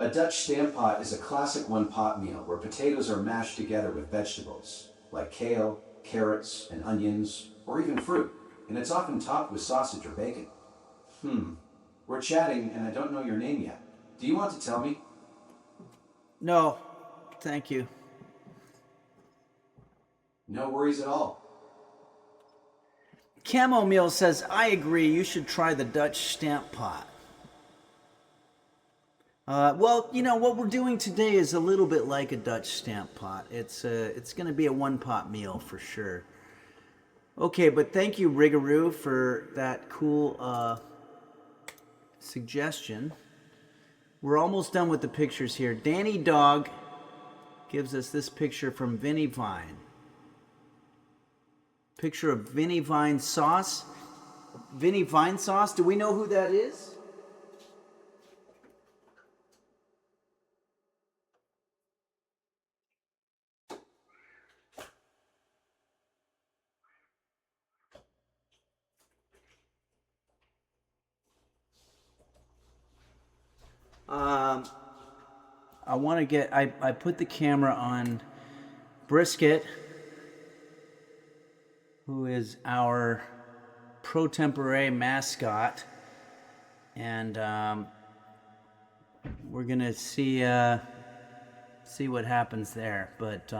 A Dutch stamp pot is a classic one-pot meal where potatoes are mashed together with vegetables, like kale, carrots, and onions, or even fruit, and it's often topped with sausage or bacon. We're chatting, and I don't know your name yet. Do you want to tell me? No, thank you. No worries at all. Camo Meal says, I agree, you should try the Dutch stamp pot. Well, you know, what we're doing today is a little bit like a Dutch stamp pot. It's going to be a one-pot meal for sure. Okay, but thank you, Rigaroo, for that cool suggestion. We're almost done with the pictures here. Danny Dog gives us this picture from Vinnie Vine. Picture of Vinnie Vine sauce. Vinnie Vine sauce, do we know who that is? I want to get, I put the camera on Brisket, who is our pro tempore mascot, and we're gonna see what happens there. But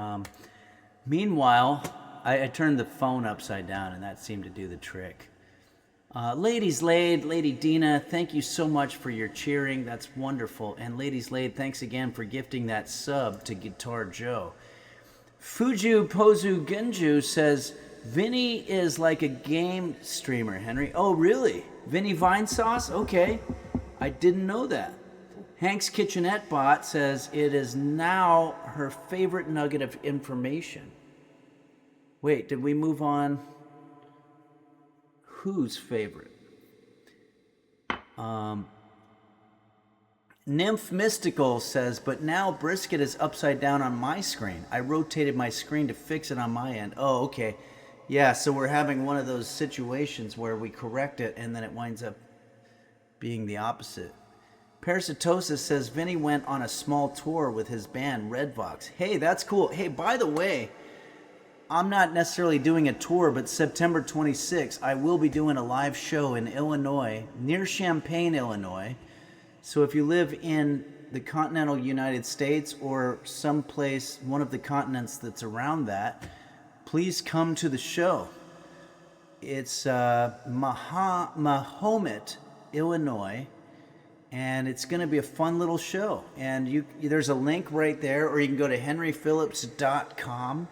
meanwhile, I turned the phone upside down, and that seemed to do the trick. Ladies Laid, Lady Dina, thank you so much for your cheering. That's wonderful. And Ladies Laid, thanks again for gifting that sub to Guitar Joe. Fuju Pozu Genju says, Vinny is like a game streamer, Henry. Oh, really? Vinny Vine Sauce? Okay. I didn't know that. Hank's Kitchenette Bot says, it is now her favorite nugget of information. Wait, did we move on? Whose favorite? Nymph Mystical says, but now brisket is upside down on my screen. I rotated my screen to fix it on my end. Oh, okay. Yeah, so we're having one of those situations where we correct it and then it winds up being the opposite. Parasitosis says Vinny went on a small tour with his band Redvox. Hey, that's cool. Hey, by the way, I'm not necessarily doing a tour, but September 26th, I will be doing a live show in Illinois, near Champaign, Illinois. So if you live in the continental United States or someplace, one of the continents that's around that, please come to the show. It's Mahomet, Illinois, and it's going to be a fun little show. And there's a link right there, or you can go to henryphillips.com,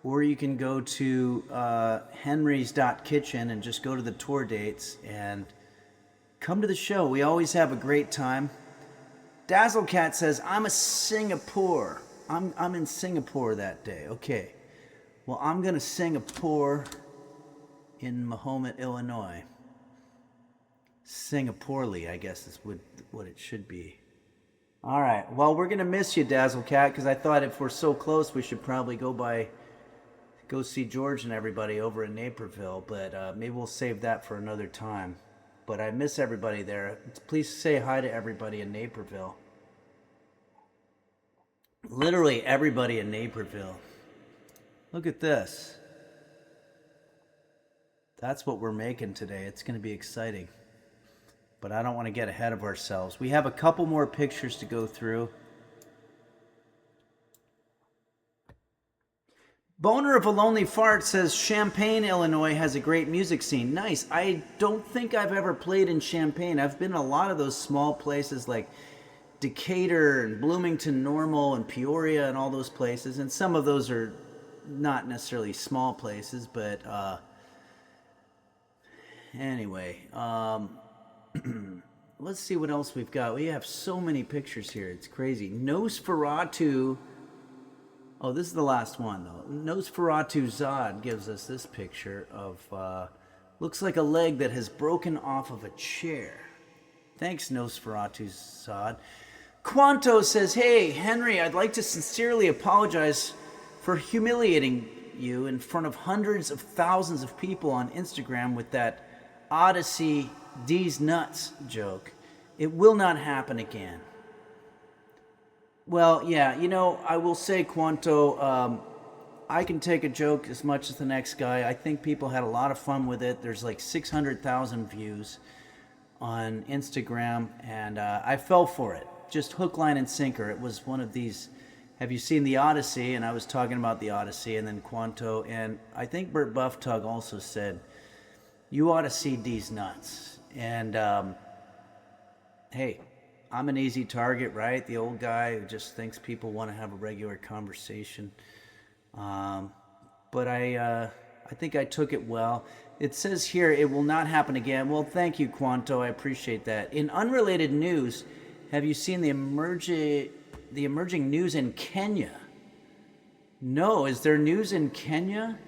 or you can go to henrys.kitchen and just go to the tour dates and come to the show. We always have a great time. Dazzlecat says, I'm in Singapore that day. Okay. Well, I'm going to Singapore in Mahomet, Illinois. Singaporely, I guess is what it should be. All right. Well, we're going to miss you, Dazzlecat, because I thought if we're so close, we should probably go see George and everybody over in Naperville, but maybe we'll save that for another time. But I miss everybody there. Please say hi to everybody in Naperville. Literally everybody in Naperville. Look at this. That's what we're making today. It's going to be exciting. But I don't want to get ahead of ourselves. We have a couple more pictures to go through. Boner of a Lonely Fart says Champaign, Illinois has a great music scene. Nice. I don't think I've ever played in Champaign. I've been in a lot of those small places like Decatur and Bloomington Normal and Peoria and all those places. And some of those are not necessarily small places, but anyway. Let's see what else we've got. We have so many pictures here. It's crazy. Nosferatu. Oh, this is the last one, though. Nosferatu Zod gives us this picture of, looks like a leg that has broken off of a chair. Thanks, Nosferatu Zod. Quanto says, hey, Henry, I'd like to sincerely apologize for humiliating you in front of hundreds of thousands of people on Instagram with that Odyssey D's nuts joke. It will not happen again. Well, yeah, I will say, Quanto, I can take a joke as much as the next guy. I think people had a lot of fun with it. There's like 600,000 views on Instagram, and I fell for it. Just hook, line, and sinker. It was one of these, have you seen The Odyssey? And I was talking about The Odyssey, and then Quanto, and I think Burt Bufftug also said, you ought to see D's nuts. And, hey, I'm an easy target, right? The old guy who just thinks people want to have a regular conversation. But I think I took it well. It says here, it will not happen again. Well, thank you, Quanto. I appreciate that. In unrelated news, have you seen the emerging news in Kenya? No. Is there news in Kenya?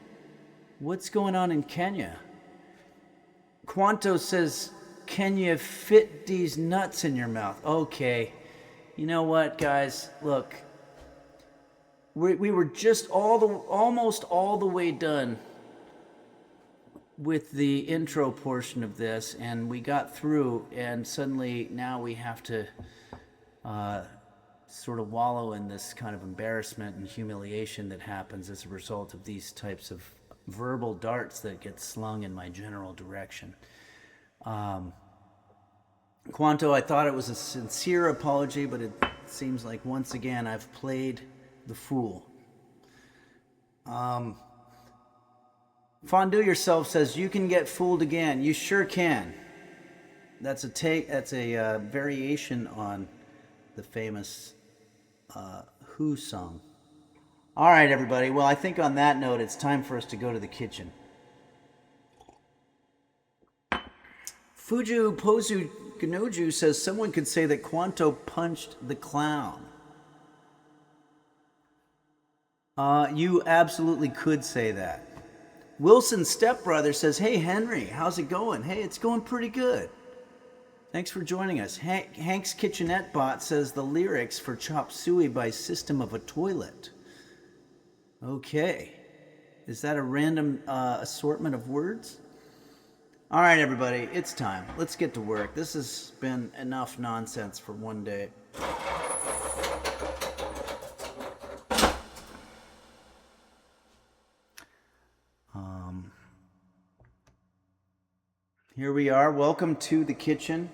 What's going on in Kenya? Quanto says, can you fit these nuts in your mouth? Okay. You know what, guys? Look, we were just almost all the way done with the intro portion of this, and we got through, and suddenly now we have to sort of wallow in this kind of embarrassment and humiliation that happens as a result of these types of verbal darts that get slung in my general direction. Quanto, I thought it was a sincere apology, but it seems like once again I've played the fool. Fondue Yourself says, you can get fooled again. You sure can. That's a variation on the famous Who song. All right, everybody. Well, I think on that note, it's time for us to go to the kitchen. Fuju Pozu Gnoju says, someone could say that Quanto punched the clown. You absolutely could say that. Wilson's stepbrother says, hey, Henry, how's it going? Hey, it's going pretty good. Thanks for joining us. Hank's Kitchenette Bot says the lyrics for Chop Suey by System of a Toilet. Okay. Is that a random assortment of words? All right, everybody, it's time. Let's get to work. This has been enough nonsense for one day. Here we are. Welcome to the kitchen.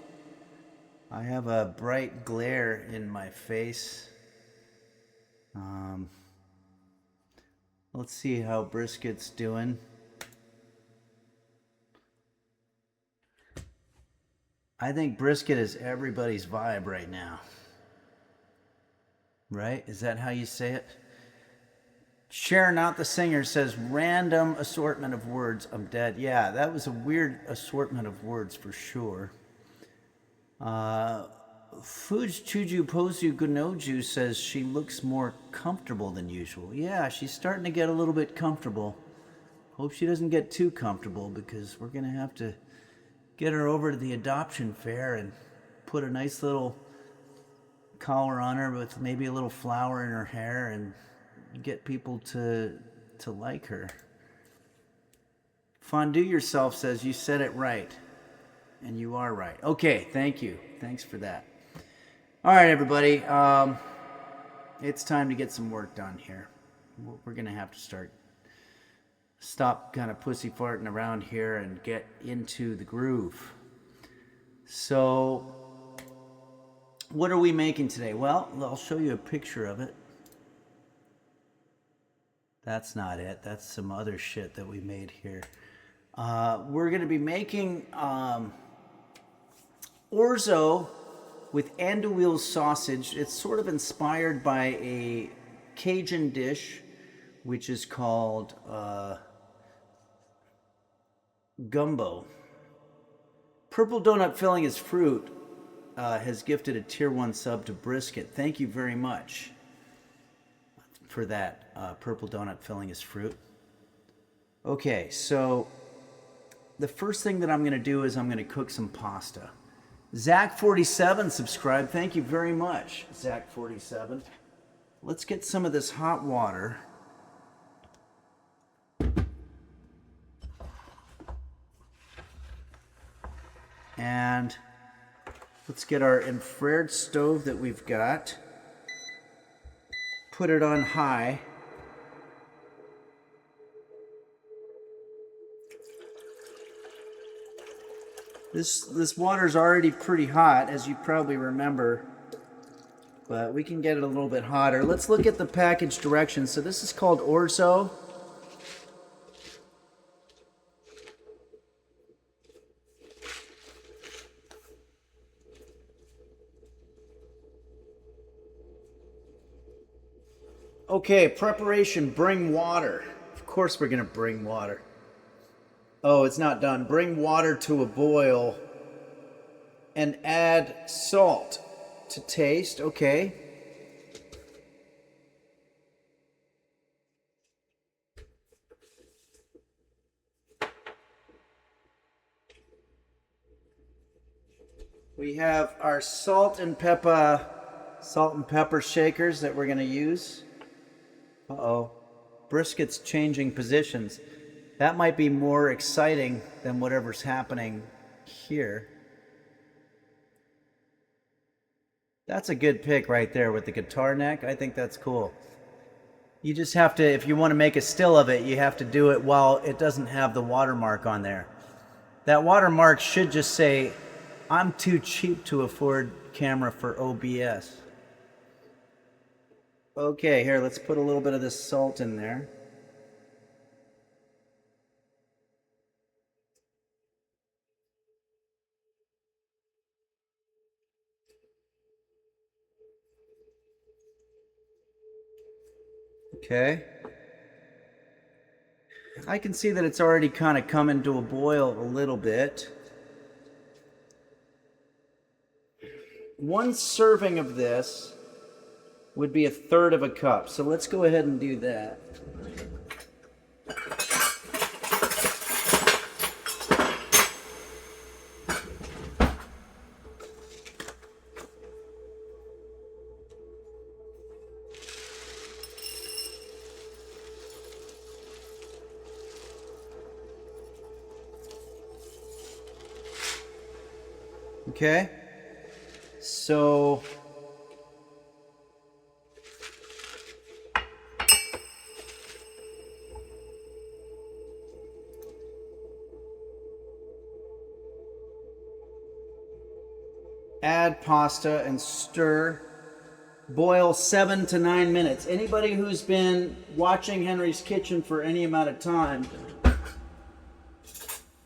I have a bright glare in my face. Let's see how brisket's doing. I think brisket is everybody's vibe right now. Right? Is that how you say it? Cher, not the singer, says random assortment of words. I'm dead. Yeah, that was a weird assortment of words for sure. Fuj Chuju Pozu Gunoju says she looks more comfortable than usual. Yeah, she's starting to get a little bit comfortable. Hope she doesn't get too comfortable because we're going to have to get her over to the adoption fair and put a nice little collar on her with maybe a little flower in her hair and get people to like her. Fondue Yourself says you said it right. And you are right. Okay, thank you. Thanks for that. All right, everybody. It's time to get some work done here. We're going to have to stop kind of pussyfarting around here and get into the groove. So, what are we making today? Well, I'll show you a picture of it. That's not it. That's some other shit that we made here. We're going to be making Orzo with andouille sausage. It's sort of inspired by a Cajun dish, which is called gumbo. Purple Donut Filling Is Fruit has gifted a tier 1 sub to Brisket. Thank you very much for that. Purple Donut Filling Is Fruit. Okay, so the first thing that I'm going to do is I'm going to cook some pasta. Zach47 subscribed. Thank you very much, Zach47. Let's get some of this hot water. And let's get our infrared stove that we've got. Put it on high. This water's already pretty hot, as you probably remember, but we can get it a little bit hotter. Let's look at the package directions. So this is called Orzo. Okay, preparation, bring water. Of course we're gonna bring water. Oh, it's not done. Bring water to a boil and add salt to taste. Okay. We have our salt and pepper shakers that we're going to use. Uh-oh. Brisket's changing positions. That might be more exciting than whatever's happening here. That's a good pick right there with the guitar neck. I think that's cool. You just have to, if you want to make a still of it, you have to do it while it doesn't have the watermark on there. That watermark should just say, I'm too cheap to afford camera for OBS. Okay, here, let's put a little bit of this salt in there. Okay. I can see that it's already kind of coming to a boil a little bit. One serving of this would be 1/3 of a cup. So let's go ahead and do that. Okay. So add pasta and stir. Boil 7 to 9 minutes. Anybody who's been watching Henry's Kitchen for any amount of time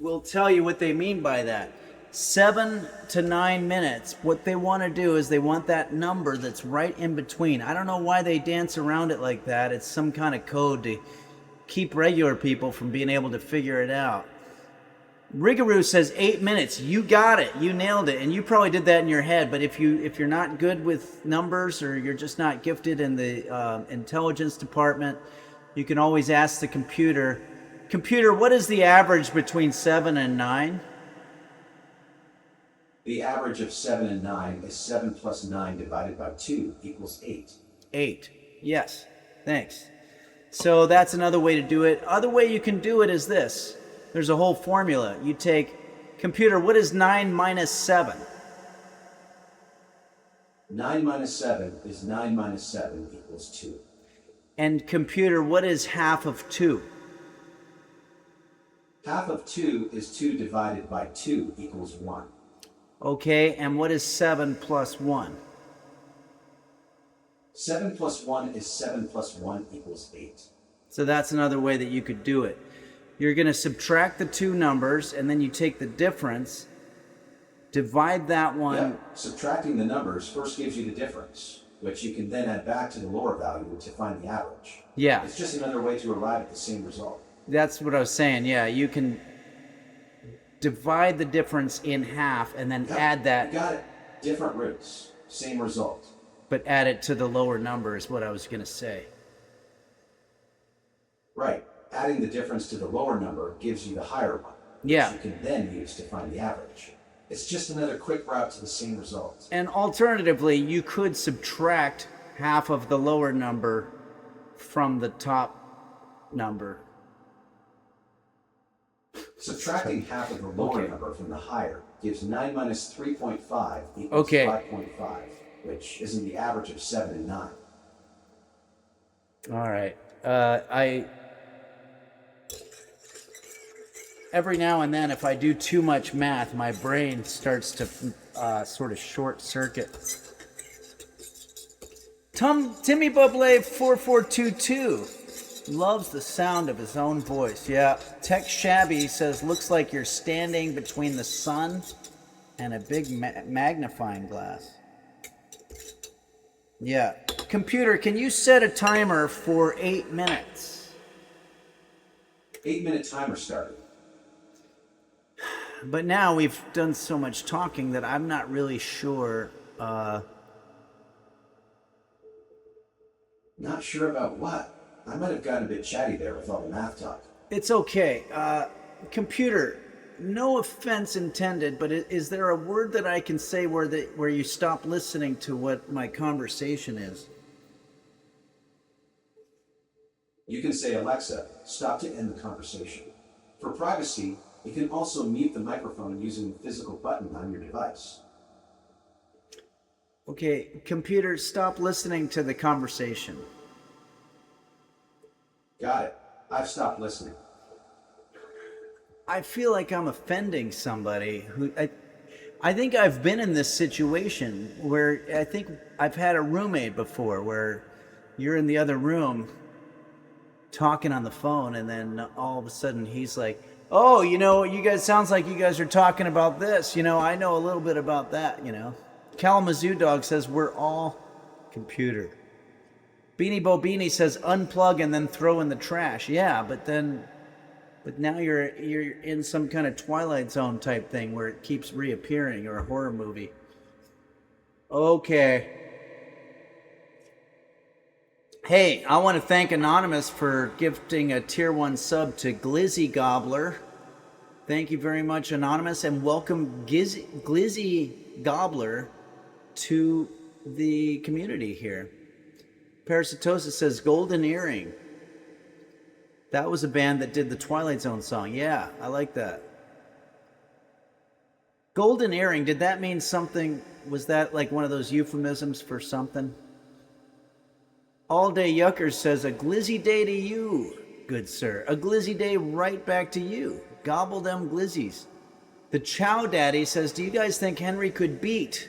will tell you what they mean by that. 7 to 9 minutes. What they want to do is they want that number that's right in between. I don't know why they dance around it like that. It's some kind of code to keep regular people from being able to figure it out. Rigaroo says 8 minutes. You got it. You nailed it. And you probably did that in your head. But if you're not good with numbers, or you're just not gifted in the intelligence department, you can always ask the computer. Computer, what is the average between 7 and 9? The average of 7 and 9 is 7 plus 9 divided by 2 equals 8. 8. Yes. Thanks. So that's another way to do it. Other way you can do it is this. There's a whole formula. You take, computer, what is 9 minus 7? 9 minus 7 is 9 minus 7 equals 2. And computer, what is half of 2? Half of 2 is 2 divided by 2 equals 1. Okay, and what is 7 plus 1? 7 plus 1 is 7 plus 1 equals 8. So that's another way that you could do it. You're going to subtract the two numbers, and then you take the difference, divide that one. Yeah, subtracting the numbers first gives you the difference, which you can then add back to the lower value to find the average. Yeah. It's just another way to arrive at the same result. That's what I was saying. Yeah, you can divide the difference in half and then add that. You got it. Different roots, same result. But add it to the lower number is what I was going to say. Right. Adding the difference to the lower number gives you the higher one, Yeah. which you can then use to find the average. It's just another quick route to the same result. And alternatively, you could subtract half of the lower number from the top number. Subtracting half of the lower number from the higher gives 9 minus 3.5 equals Okay. 5.5, which isn't the average of 7 and 9. All right. Every now and then, if I do too much math, my brain starts to sort of short circuit. Timmy Buble 4422 loves the sound of his own voice. Yeah. Tech Shabby says, looks like you're standing between the sun and a big magnifying glass. Yeah. Computer, can you set a timer for 8 minutes? 8-minute timer started. But now we've done so much talking that I'm not really sure. Not sure about what. I might have gotten a bit chatty there with all the math talk. It's okay. Computer, no offense intended, but is there a word that I can say where you stop listening to what my conversation is? You can say, Alexa, stop to end the conversation. For privacy, you can also mute the microphone using the physical button on your device. Okay, computer, stop listening to the conversation. Got it. I've stopped listening. I feel like I'm offending somebody who I think I've been in this situation where I think I've had a roommate before where you're in the other room talking on the phone, and then all of a sudden he's like, oh, you guys, sounds like you guys are talking about this. I know a little bit about that, Kalamazoo Dog says, we're all computer. Beanie Bobini says, unplug and then throw in the trash. Yeah, but now you're in some kind of Twilight Zone type thing where it keeps reappearing, or a horror movie. Okay. Hey, I want to thank Anonymous for gifting a tier 1 sub to Glizzy Gobbler. Thank you very much, Anonymous, and welcome Glizzy Gobbler to the community here. Parasitosis says Golden Earring. That was a band that did the Twilight Zone song. Yeah, I like that. Golden earring, did that mean something? Was that like one of those euphemisms for something? All Day Yucker says, a glizzy day to you, good sir. A glizzy day right back to you. Gobble them glizzies. The Chow Daddy says, do you guys think Henry could beat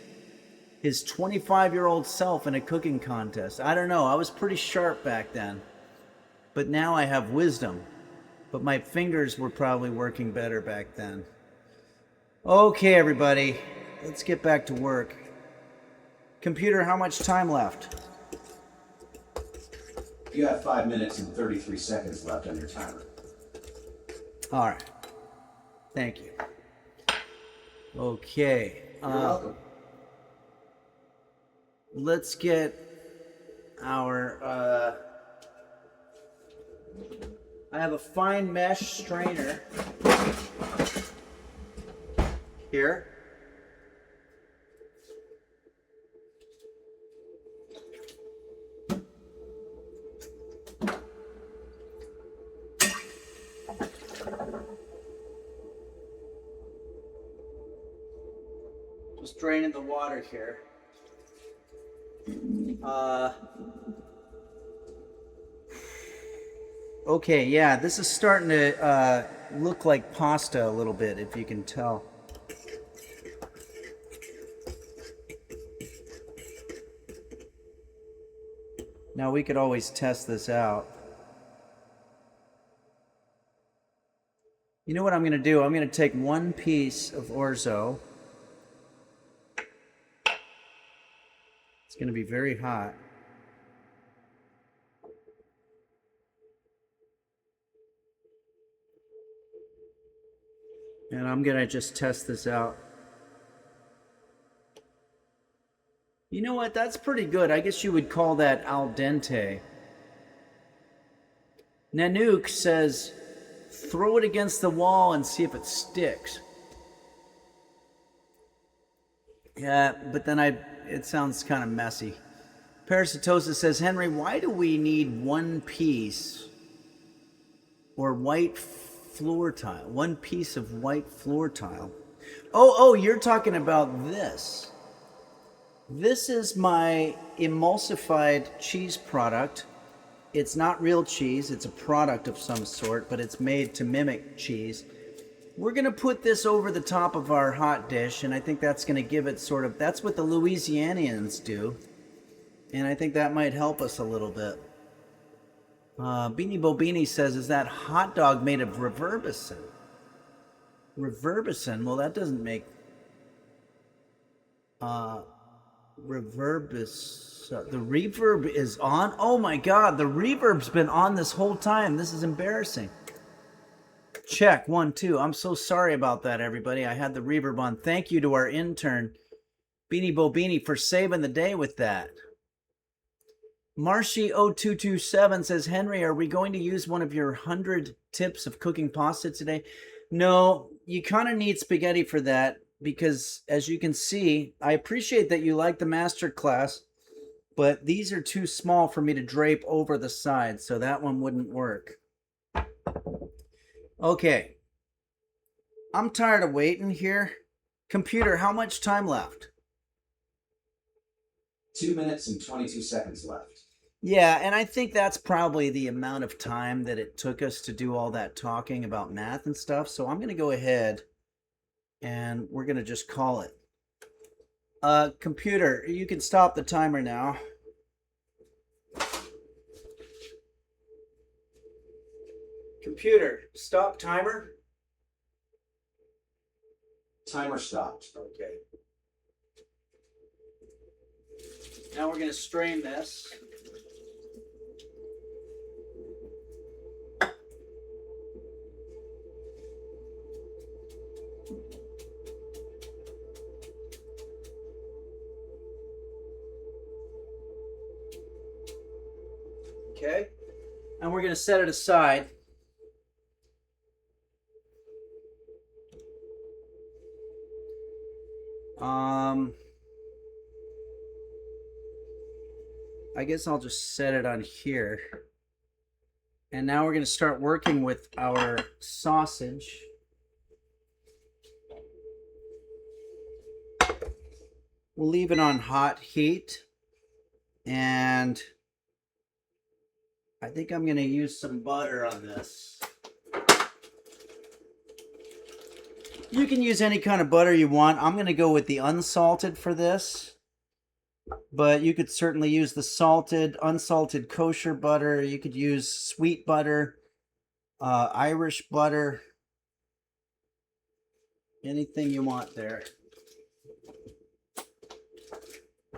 his 25-year-old self in a cooking contest? I don't know. I was pretty sharp back then. But now I have wisdom. But my fingers were probably working better back then. Okay, everybody. Let's get back to work. Computer, how much time left? You have 5 minutes and 33 seconds left on your timer. All right. Thank you. Okay. You're welcome. Let's get our... I have a fine mesh strainer here. Just draining the water here. Okay, yeah, this is starting to look like pasta a little bit, if you can tell. Now we could always test this out. You know what I'm going to do? I'm going to take one piece of Orzo. It's going to be very hot. And I'm going to just test this out. You know what? That's pretty good. I guess you would call that al dente. Nanook says, throw it against the wall and see if it sticks. Yeah, but then it sounds kind of messy. Parasitosis says, Henry, why do we need one piece or white floor tile? One piece of white floor tile. Oh, you're talking about this. This is my emulsified cheese product. It's not real cheese. It's a product of some sort, but it's made to mimic cheese. We're going to put this over the top of our hot dish, and I think that's going to give it sort of... That's what the Louisianians do. And I think that might help us a little bit. Beanie Bobini says, is that hot dog made of reverbicin? Reverbicin? Well, that doesn't make... Reverbis. The reverb is on. Oh my god, the reverb's been on this whole time. This is embarrassing. Check 1 2. I'm so sorry about that, everybody. I had the reverb on. Thank you to our intern Beanie Bobini for saving the day with that. Marshy0227 says, Henry, are we going to use one of your 100 tips of cooking pasta today? No, you kind of need spaghetti for that. Because as you can see, I appreciate that you like the master class, but these are too small for me to drape over the side, so that one wouldn't work. Okay. I'm tired of waiting here. Computer, how much time left? 2 minutes and 22 seconds left. Yeah, and I think that's probably the amount of time that it took us to do all that talking about math and stuff, so I'm going to go ahead and we're going to just call it. Computer, you can stop the timer now. Computer, stop timer. Timer stopped. Okay. Now we're going to strain this. Okay, and we're going to set it aside. I guess I'll just set it on here. And now we're going to start working with our sausage. We'll leave it on hot heat. And I think I'm going to use some butter on this. You can use any kind of butter you want. I'm going to go with the unsalted for this. But you could certainly use the salted, unsalted kosher butter. You could use sweet butter, Irish butter, anything you want there.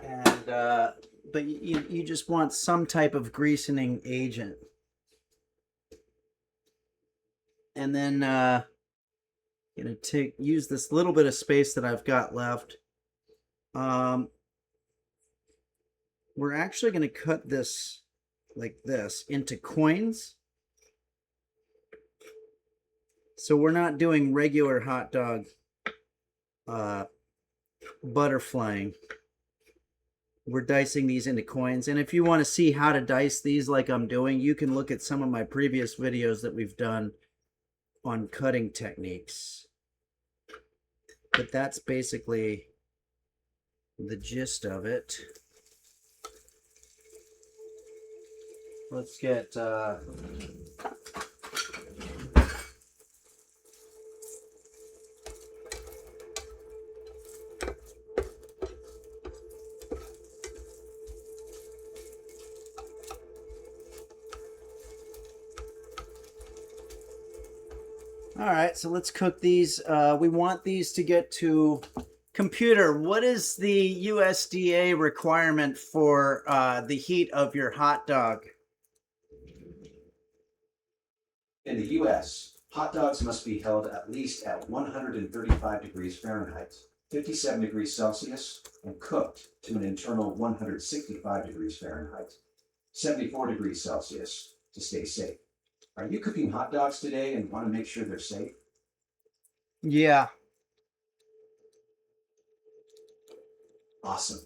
And but you just want some type of greasing agent. And then gonna use this little bit of space that I've got left. We're actually going to cut this like this into coins. So we're not doing regular hot dog butterflying. We're dicing these into coins. And if you want to see how to dice these like I'm doing, you can look at some of my previous videos that we've done on cutting techniques. But that's basically the gist of it. Let's get all right, so let's cook these. We want these to get to computer. What is the USDA requirement for the heat of your hot dog? In the US, hot dogs must be held at least at 135 degrees Fahrenheit, 57 degrees Celsius, and cooked to an internal 165 degrees Fahrenheit, 74 degrees Celsius to stay safe. Are you cooking hot dogs today and want to make sure they're safe? Yeah. Awesome.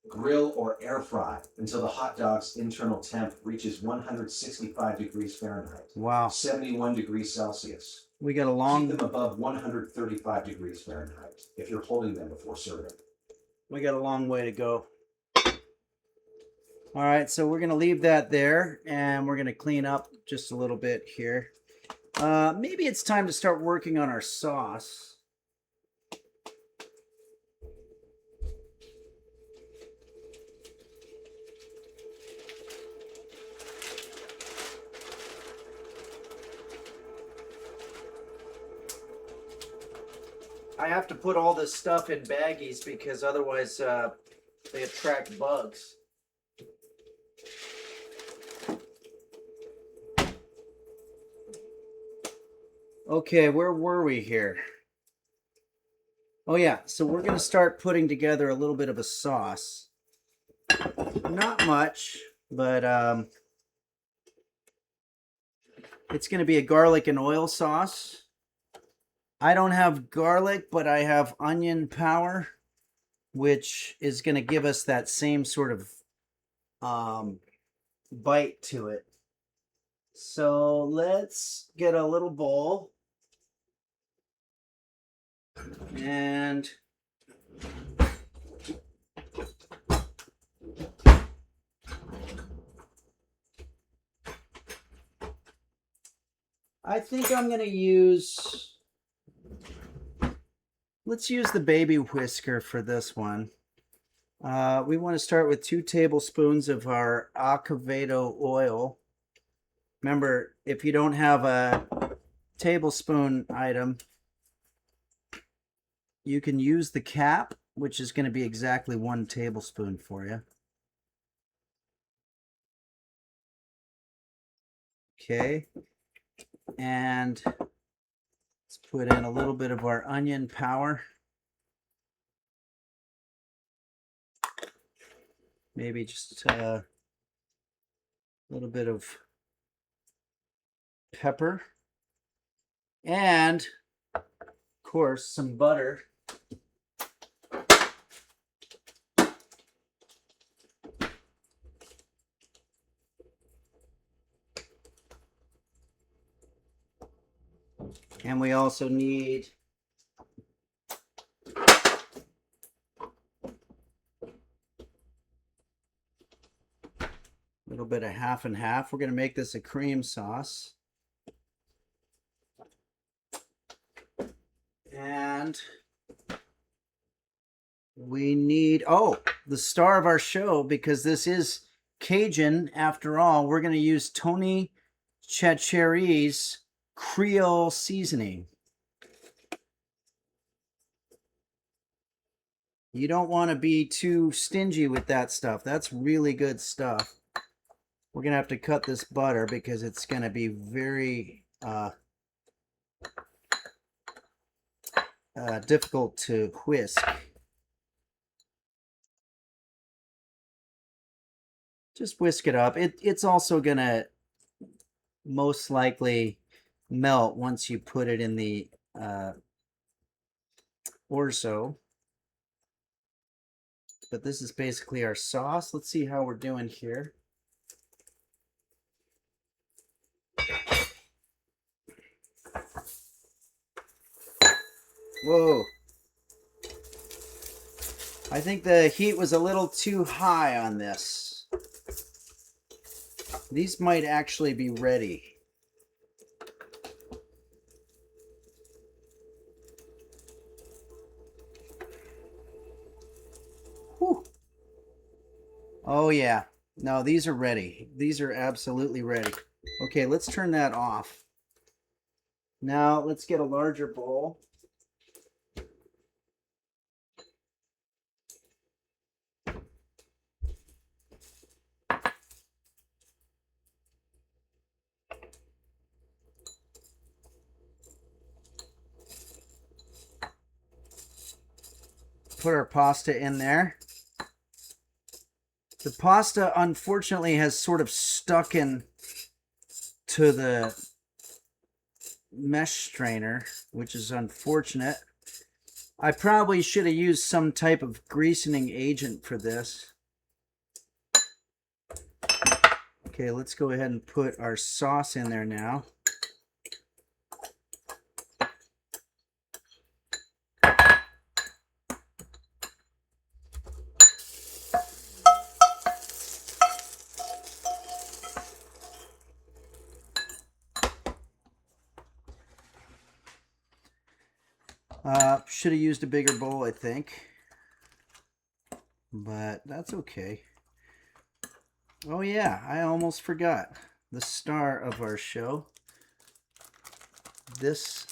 Grill or air fry until the hot dog's internal temp reaches 165 degrees Fahrenheit. Wow. 71 degrees Celsius. We got a long... Keep them above 135 degrees Fahrenheit if you're holding them before serving. We got a long way to go. All right, so we're going to leave that there, and we're going to clean up just a little bit here. Maybe it's time to start working on our sauce. I have to put all this stuff in baggies because otherwise they attract bugs. Okay, where were we here? Oh yeah, so we're going to start putting together a little bit of a sauce. Not much, but it's going to be a garlic and oil sauce. I don't have garlic, but I have onion powder, which is going to give us that same sort of bite to it. So let's get a little bowl. And I think I'm going to use... Let's use the baby whisker for this one. We want to start with 2 tablespoons of our Acevedo oil. Remember, if you don't have a tablespoon item, you can use the cap, which is going to be exactly 1 tablespoon for you. Okay. And let's put in a little bit of our onion powder. Maybe just a little bit of pepper. And, of course, some butter. And we also need little bit of half and half. We're going to make this a cream sauce. And we need, oh, the star of our show, because this is Cajun after all, we're going to use Tony Chacheri's Creole seasoning. You don't want to be too stingy with that stuff. That's really good stuff. We're going to have to cut this butter because it's going to be very difficult to whisk. Just whisk it up. It's also going to most likely melt once you put it in the Orzo. But this is basically our sauce. Let's see how we're doing here. Whoa. I think the heat was a little too high on this. These might actually be ready. Whew. Oh yeah. No, these are ready. These are absolutely ready. Okay, let's turn that off. Now let's get a larger bowl. Put our pasta in there. The pasta, unfortunately, has sort of stuck in to the mesh strainer, which is unfortunate. I probably should have used some type of greasing agent for this. Okay, let's go ahead and put our sauce in there now. Should have used a bigger bowl, I think. But that's okay. Oh yeah, I almost forgot. The star of our show. This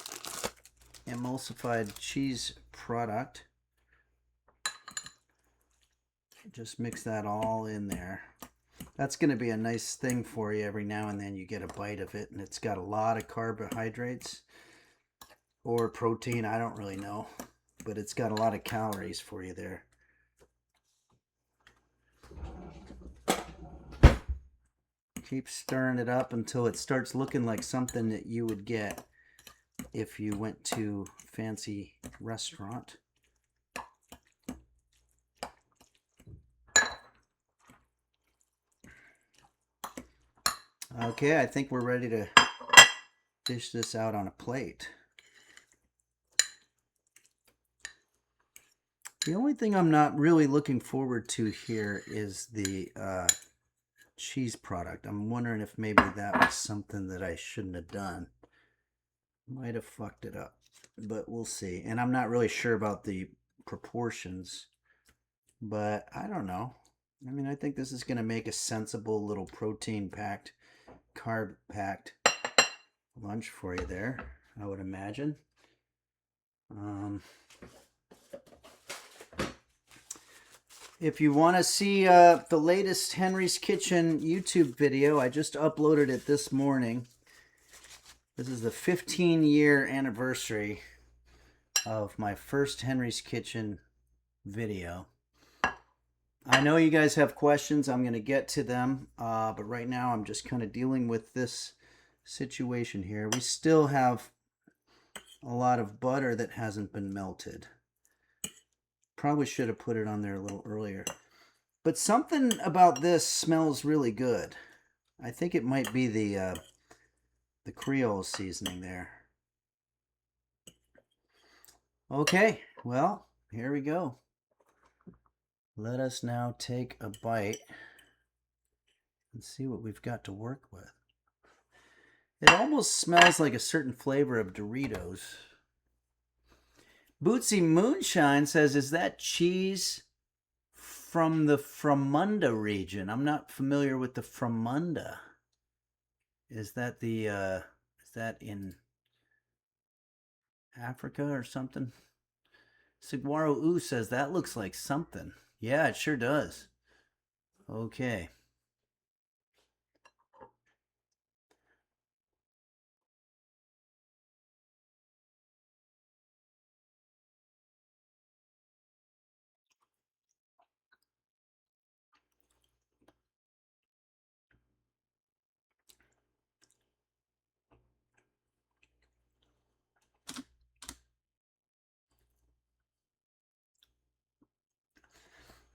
emulsified cheese product. Just mix that all in there. That's going to be a nice thing for you. Every now and then you get a bite of it, and it's got a lot of carbohydrates. Or protein, I don't really know, but it's got a lot of calories for you there. Keep stirring it up until it starts looking like something that you would get if you went to a fancy restaurant. Okay, I think we're ready to dish this out on a plate. The only thing I'm not really looking forward to here is the cheese product. I'm wondering if maybe that was something that I shouldn't have done. Might have fucked it up, but we'll see. And I'm not really sure about the proportions, but I don't know. I mean, I think this is going to make a sensible little protein-packed, carb-packed lunch for you there, I would imagine. If you want to see the latest Henry's Kitchen YouTube video, I just uploaded it this morning. This is the 15-year anniversary of my first Henry's Kitchen video. I know you guys have questions. I'm going to get to them, but right now I'm just kind of dealing with this situation here. We still have a lot of butter that hasn't been melted. Probably should have put it on there a little earlier. But something about this smells really good. I think it might be the Creole seasoning there. Okay, well, here we go. Let us now take a bite and see what we've got to work with. It almost smells like a certain flavor of Doritos. Bootsy Moonshine says, is that cheese from the Fromunda region? I'm not familiar with the Fromunda. Is that in Africa or something? Saguaro Ooh says, that looks like something. Yeah, it sure does. Okay.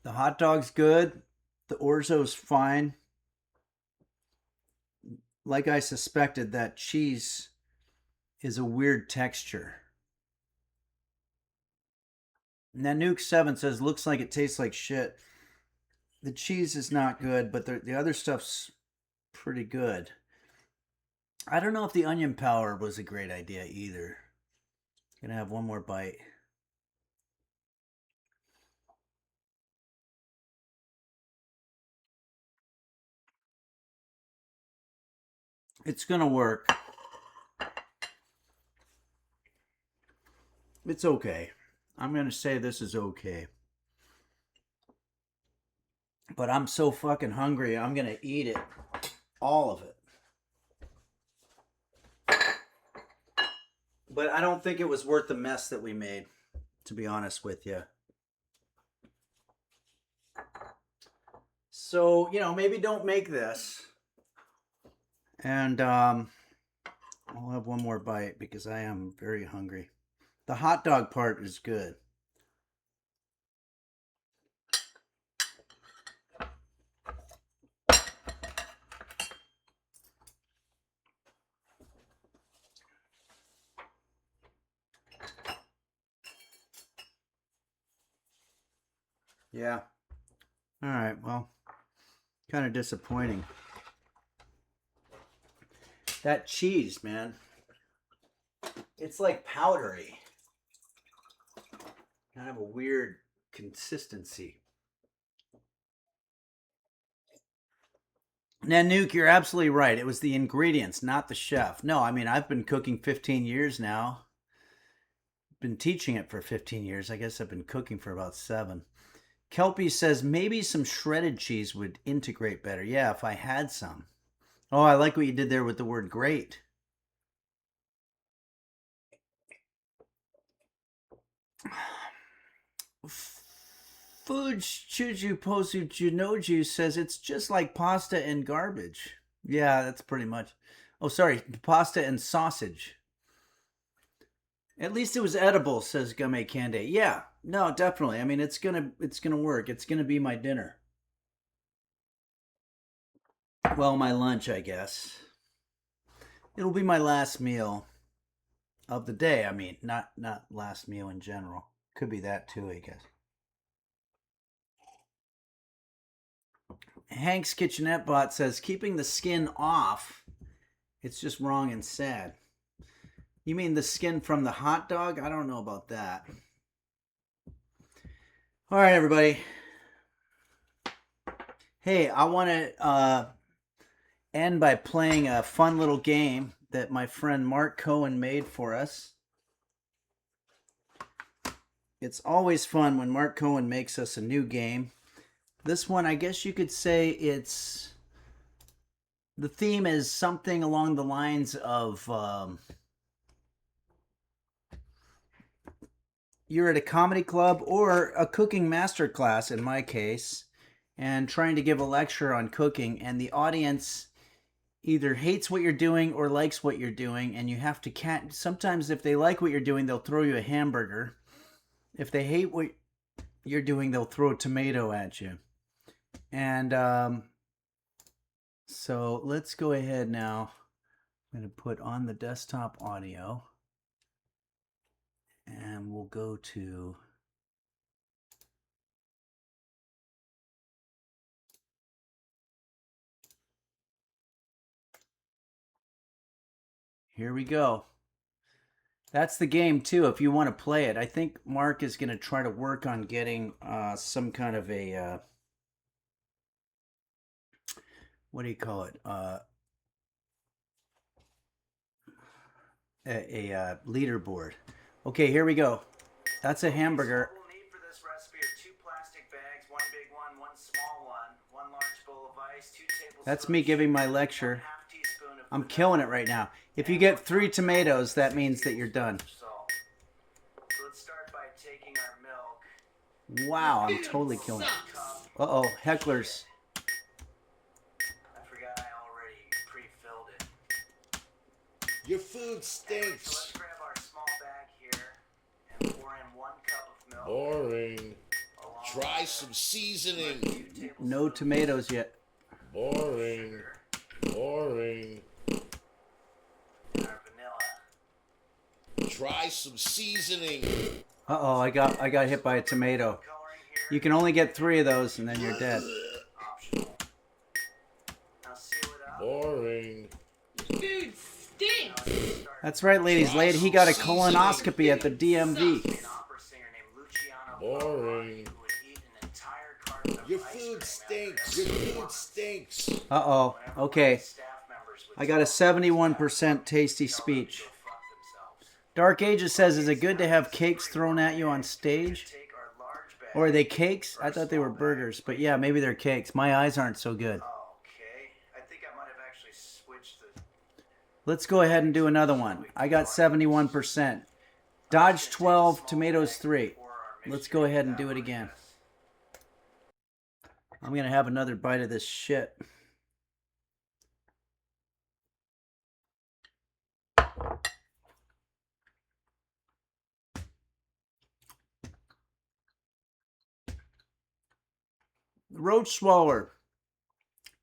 The hot dog's good. The Orzo's fine. Like I suspected, that cheese is a weird texture. Nanook7 says, looks like it tastes like shit. The cheese is not good, but the other stuff's pretty good. I don't know if the onion powder was a great idea either. Gonna have one more bite. It's gonna work. It's okay. I'm gonna say this is okay. But I'm so fucking hungry, I'm gonna eat it. All of it. But I don't think it was worth the mess that we made, to be honest with you. So, maybe don't make this. And I'll have one more bite because I am very hungry. The hot dog part is good. Yeah. All right, well, kind of disappointing. That cheese, man. It's like powdery. Kind of a weird consistency. Nanook, you're absolutely right. It was the ingredients, not the chef. No, I mean, I've been cooking 15 years now. Been teaching it for 15 years. I guess I've been cooking for about 7. Kelpie says maybe some shredded cheese would integrate better. Yeah, if I had some. Oh, I like what you did there with the word great. Fuj Chuju Posu Junoju says it's just like pasta and garbage. Yeah, that's pretty much. Oh, sorry, pasta and sausage. At least it was edible, says Game Cande. Yeah, no, definitely. I mean, it's gonna work. It's gonna be my dinner. Well, my lunch, I guess. It'll be my last meal of the day. I mean, not last meal in general. Could be that too, I guess. Hank's Kitchenette Bot says keeping the skin off. It's just wrong and sad. You mean the skin from the hot dog? I don't know about that. All right, everybody. Hey, I want to end by playing a fun little game that my friend Mark Cohen made for us. It's always fun when Mark Cohen makes us a new game. This one, I guess you could say it's... The theme is something along the lines of... you're at a comedy club or a cooking master class, in my case, and trying to give a lecture on cooking, and the audience either hates what you're doing or likes what you're doing, and you have to sometimes if they like what you're doing, they'll throw you a hamburger. If they hate what you're doing, they'll throw a tomato at you. And so let's go ahead now. I'm going to put on the desktop audio, and we'll go to... Here we go. That's the game too, if you want to play it. I think Mark is going to try to work on getting some kind of a, what do you call it? A leaderboard. Okay, here we go. That's a hamburger. What we'll need for this recipe are 2 plastic bags, 1 big one, 1 small one, 1 large bowl of ice, 2 tablespoons. That's me giving my lecture. 1/2 teaspoon of I'm killing it right now. If you get 3 tomatoes, that means that you're done. salt. So let's start by taking our milk. Wow, I'm totally killing it. Uh-oh, hecklers. I forgot I already pre-filled it. Your food So stinks. let's grab our small bag here and pour in 1 cup of milk. Boring. along Try with some seasoning. 2 tablespoons No tomatoes yet. Boring. sugar Boring. and our vanilla. Try some seasoning. Uh-oh, I got hit by a tomato. Coloring here. You can only get 3 of those and then you're dead. Optional. Now seal it up. Boring. Food stinks. That's right, ladies. He got a colonoscopy at the DMV. An opera singer named Luciano Boring. who would eat an entire carton of Your ice food cream stinks. after Your every food performance. stinks. Uh-oh. Whenever one of Okay. the staff members would I got a tell 71% tasty them to speech. go fuck themselves. Dark Ages says, is it good to have cakes thrown at you on stage? Take our large bag. Or are they cakes? I thought they were burgers. But yeah, maybe they're cakes. My eyes aren't so good. Okay. I think I might have actually switched the Let's go ahead and do another one. I got 71%. Dodge 12, tomatoes 3. Let's go ahead and do it again. I'm going to have another bite of this shit. Roach Swaller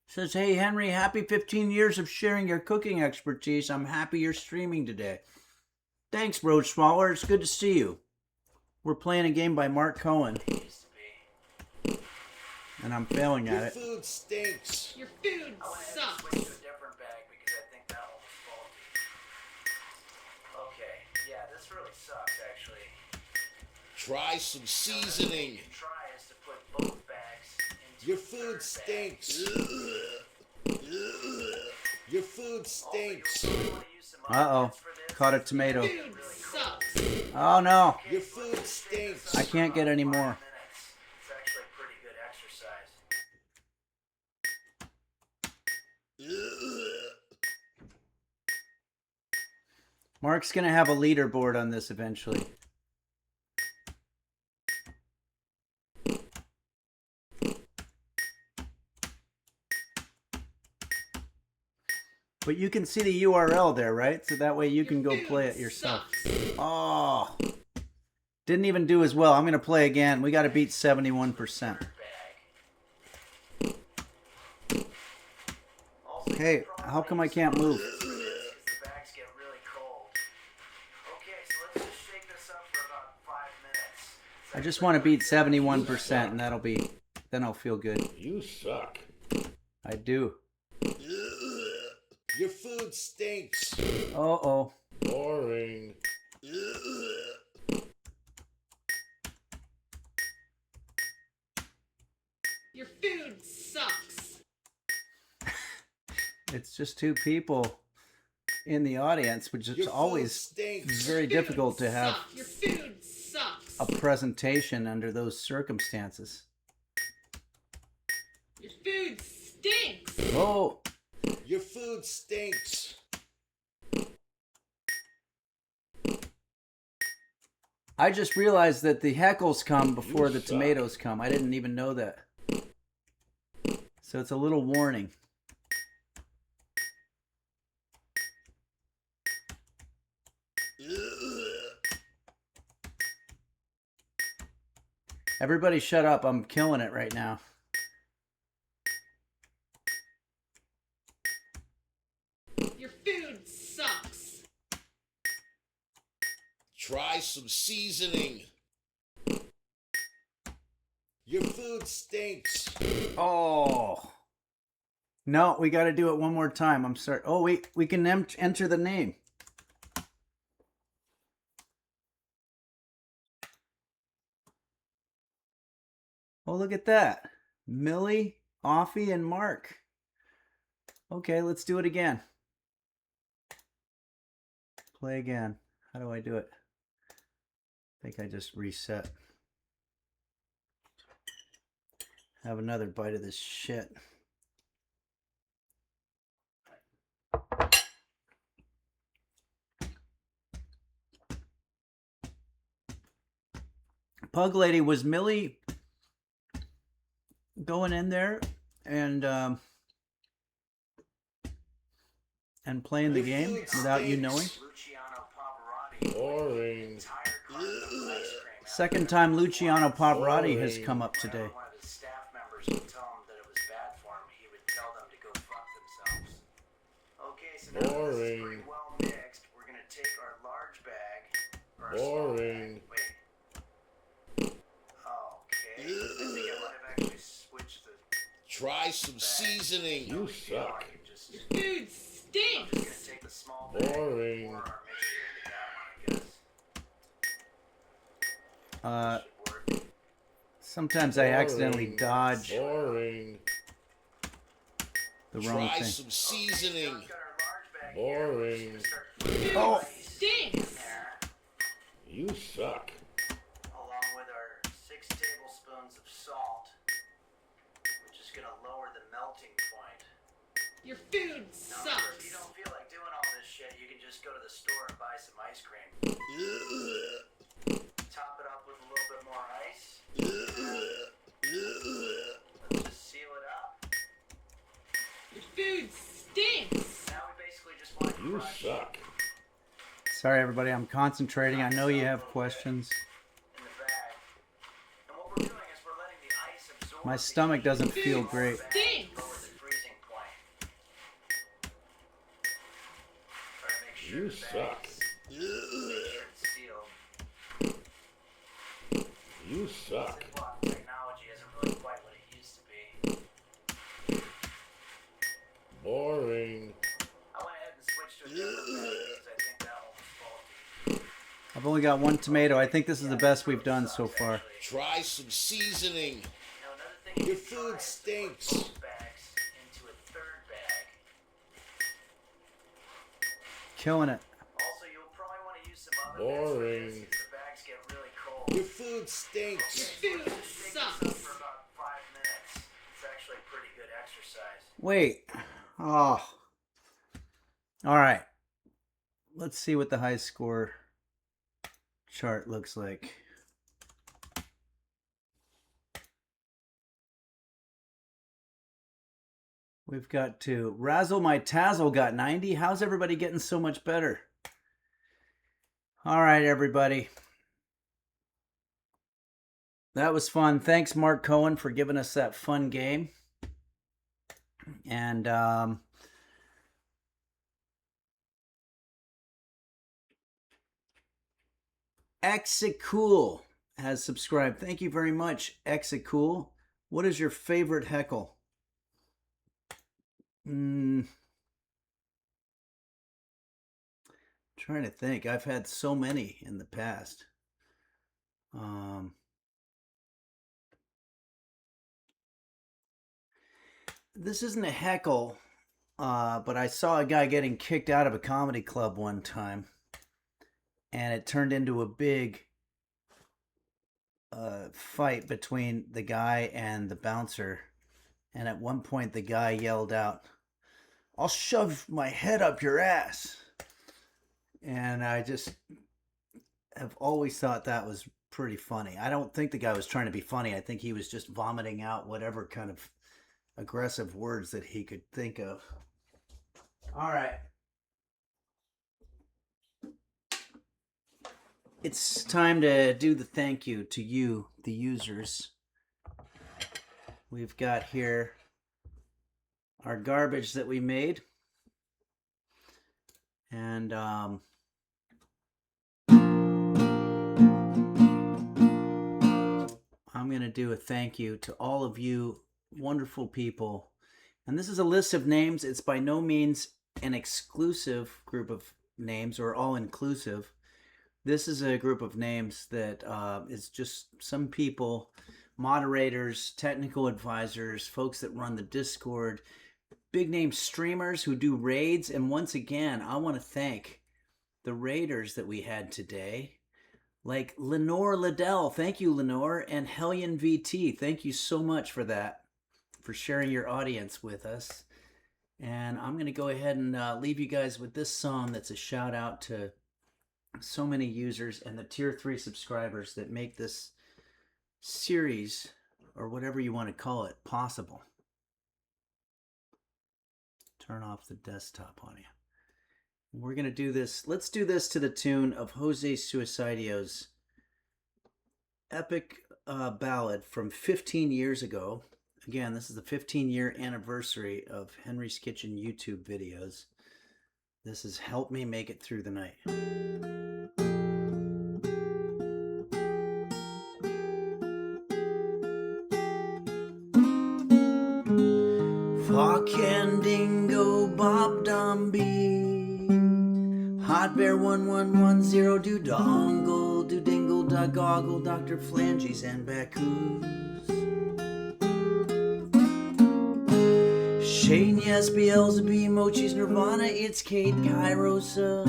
says, hey, Henry, happy 15 years of sharing your cooking expertise. I'm happy you're streaming today. Thanks, Roach Swaller. It's good to see you. We're playing a game by Mark Cohen, used to be. and I'm failing Your at it. food stinks. Your food I went ahead and sucks. switched to a different bag because I think that one was faulty. Okay. Yeah, this really sucks actually. Try some What you seasoning. can try is to put both bags into Your a food third bag. stinks. Your food stinks. Also, you'll probably wanna use some Uh-oh. onions for this. Caught a tomato. Food sucks. Oh, no. Your food stinks. I can't get any more. 5 minutes. It's actually pretty good exercise. Mark's going to have a leaderboard on this eventually. But you can see the URL there, right? So that way you can go play it yourself. Oh. Didn't even do as well. I'm going to play again. We got to beat 71%. Bag. Also, Hey, how come I can't move? the bags get really cold. Okay, so let's just shake this up for about 5 minutes. I just want to beat 71% and that'll be, then I'll feel good. You suck. I do. Your food stinks. Uh-oh. Boring. Your food sucks. It's just 2 people in the audience, which is Your food always stinks. very Food difficult to have sucks. Your food sucks. a presentation under those circumstances. Your food stinks. Oh, Your food stinks. I just realized that the heckles come before You the suck. tomatoes come. I didn't even know that. So it's a little warning. Everybody shut up. I'm killing it right now. Your food sucks. Try some seasoning. Your food stinks. Oh. No, we got to do it one more time. I'm sorry. Oh, wait. We can enter the name. Oh, look at that. Millie, Offie, and Mark. Okay, let's do it again. Play again. How do I do it? I think I just reset. Have another bite of this shit. Pug Lady, was Millie going in there and playing the game without you knowing? Luciano Pavarotti. Boring. Entire carton of ice cream. Second time Luciano Pavarotti has come up today. One of his staff members would tell him that it was bad for him. He would tell them to go fuck themselves. Okay, so now this is Boring. pretty well mixed. We're gonna take our large bag. Or our small Boring. bag. Wait. Okay. I think I might have actually switched the. Try some seasoning. You suck. Food stinks. I'm just gonna take the small bag. Boring. Or our mixture into that one, I guess. Should work. Sometimes I accidentally Boring. dodge Boring. the wrong Try thing. some seasoning. Got our large bag here. Boring. Just start putting Oh. ice Stinks. in there, You suck. along with our 6 tablespoons of salt, which is gonna lower the melting point. Your food Now, remember, if you sucks. don't feel like doing all this shit, you can just go to the store and buy some ice cream. Top it up with a little bit more ice. Let's just seal it up. Your food stinks. Now we basically just want to You crush suck. Sorry, everybody. I'm concentrating. I know you have questions. in the bag. And what we're doing is we're letting the ice absorb. My the stomach heat doesn't in feel the great. bag, Stinks. lower the freezing point. Try to make sure You the bag suck. is sealed. You suck. Ziploc technology isn't really quite what it used to be. Boring. I went ahead and switched to a different bag because I think that one was faulty. I've only got one tomato. I think this is the best we've done so far. Try some seasoning. You know, another thing Your you can try food is to stinks. put both bags into a third bag. Killing it. Also, you'll probably want to use some oven mitts for this Boring. because the bags get really cold. Your food stinks. Food Just shake this up sucks. for about 5 minutes. It's actually pretty good exercise. Wait. Oh. All right. Let's see what the high score chart looks like. We've got to Razzle My Tazzle got 90. How's everybody getting so much better? All right, everybody. That was fun. Thanks, Mark Cohen, for giving us that fun game. And Exacool has subscribed. Thank you very much, Exacool. What is your favorite heckle? Trying to think. I've had so many in the past. This isn't a heckle, but I saw a guy getting kicked out of a comedy club one time, and it turned into a big fight between the guy and the bouncer. And at one point, the guy yelled out, "I'll shove my head up your ass." And I just have always thought that was pretty funny. I don't think the guy was trying to be funny. I think he was just vomiting out whatever kind of aggressive words that he could think of. All right. It's time to do the thank you to you, the users. We've got here our garbage that we made. And I'm going to do a thank you to all of you wonderful people. And this is a list of names. It's by no means an exclusive group of names or all inclusive. This is a group of names that is just some people moderators, technical advisors, folks that run the Discord, big name streamers who do raids. And once again, I want to thank the raiders that we had today, like Lenore Liddell. Thank you, Lenore. And Hellion VT. Thank you so much for that, for sharing your audience with us. And I'm going to go ahead and leave you guys with this song that's a shout out to so many users and the tier 3 subscribers that make this series, or whatever you want to call it, possible. Turn off the desktop on you. We're going to do this. Let's do this to the tune of Jose Suicidio's epic ballad from 15 years ago. Again, this is the 15-year anniversary of Henry's Kitchen YouTube videos. This is Help Me Make It Through the Night. Fuck and Dingo, Bob Dombey, Hot Bear 1110, do dongle, do dingle, da goggle, Dr. Flanges and Bacchus. Shane, yes, Beelzebub, Mochi's Nirvana, it's Kate, Kairosa,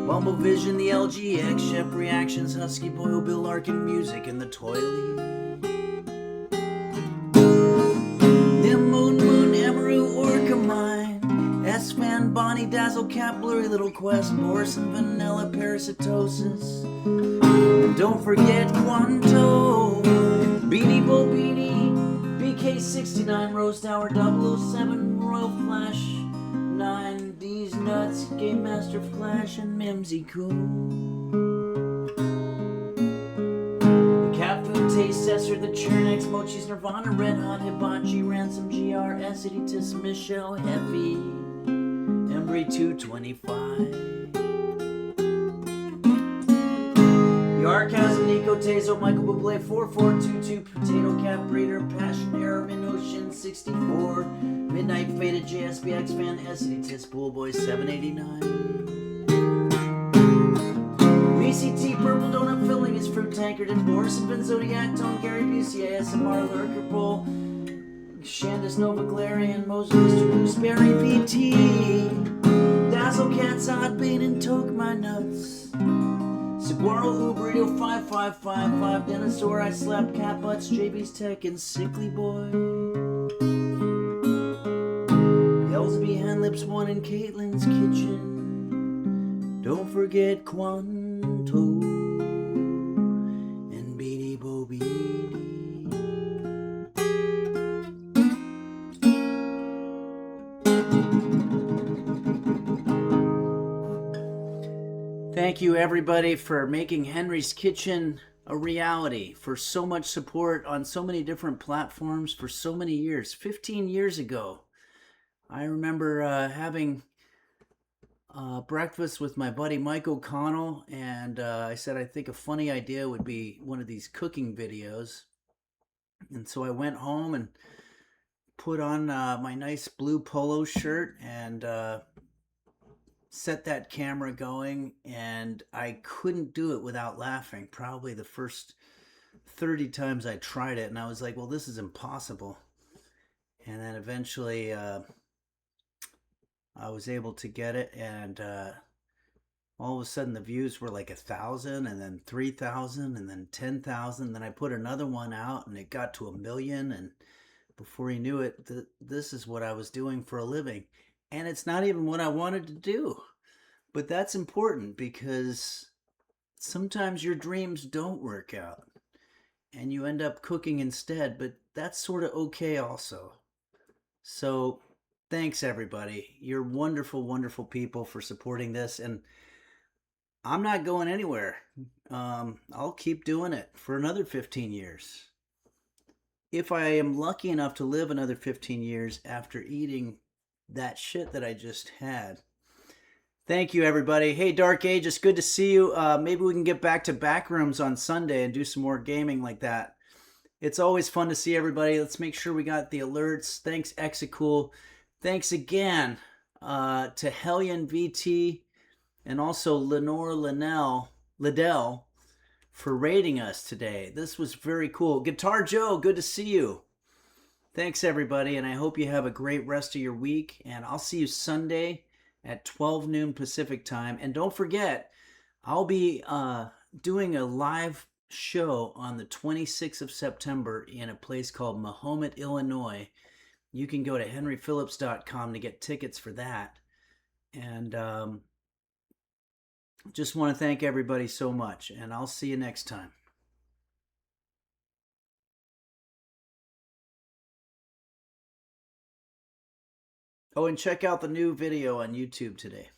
Bumble Vision, the LGX, Shep Reactions, Husky Boyle, Bill Larkin, Music in the Toilet. S-Fan, Bonnie, Dazzle, Cat, Blurry Little Quest, Morrison, Vanilla, Parasitosis. And don't forget Quanto, Beanie Bo Beanie, BK69, Rose Tower, 007, Royal Flash, 9, D's Nuts, Game Master Flash, and Mimsy Cool. The Cat Food Taste Tester, the Churnex, Mochi's Nirvana, Red Hot, Hibachi, Ransom, GR, Aciditas, Michelle, Heavy, Embry 225. Yarchasm, Nico Tezo, Michael Bublé 4422, Potato Cat Breeder, Passion Error, Minocean 64, Midnight Faded, JSBX Fan, Aciditas, Poolboy 789. VCT, Purple Donut Filling his Fruit Tankard, and Boris and Ben Zodiac, Tone, Gary Busey, ASMR, Lurker Pole, Shandis Nova Glarian, Moses, Mr. Gooseberry, VT, Dazzle Cats, Oddbane, and Toke My Nuts. Saguaro, Uberito, 5555, Dinosaur, I Slap Cat Butts, JB's Tech, and Sickly Boy. Beelzebub, Hand Lips 1, and Caitlin's Kitchen. Don't forget Quanto and Beanie Bo Beanie. Thank you, everybody, for making Henry's Kitchen a reality, for so much support on so many different platforms for so many years. 15 years ago, I remember having breakfast with my buddy Mike O'Connell, and I said I think a funny idea would be one of these cooking videos. And so I went home and put on my nice blue polo shirt and set that camera going, and I couldn't do it without laughing. Probably the first 30 times I tried it, and I was like, well, this is impossible. And then eventually I was able to get it, and all of a sudden the views were like 1,000, and then 3,000, and then 10,000. Then I put another one out, and it got to 1 million, and before you knew it, this is what I was doing for a living. And it's not even what I wanted to do. But that's important, because sometimes your dreams don't work out and you end up cooking instead, but that's sort of okay also. So thanks, everybody. You're wonderful, wonderful people for supporting this. And I'm not going anywhere. I'll keep doing it for another 15 years. If I am lucky enough to live another 15 years after eating that shit that I just had. Thank you, everybody. Hey, Dark Age, it's good to see you. Maybe we can get back to Backrooms on Sunday and do some more gaming like that. It's always fun to see everybody. Let's make sure we got the alerts. Thanks, Exacool. Thanks again to Hellion VT and also Lenore Liddell for rating us today. This was very cool. Guitar Joe, good to see you. Thanks, everybody, and I hope you have a great rest of your week. And I'll see you Sunday at 12 noon Pacific time. And don't forget, I'll be doing a live show on the 26th of September in a place called Mahomet, Illinois. You can go to henryphillips.com to get tickets for that. And just want to thank everybody so much, and I'll see you next time. Oh, and check out the new video on YouTube today.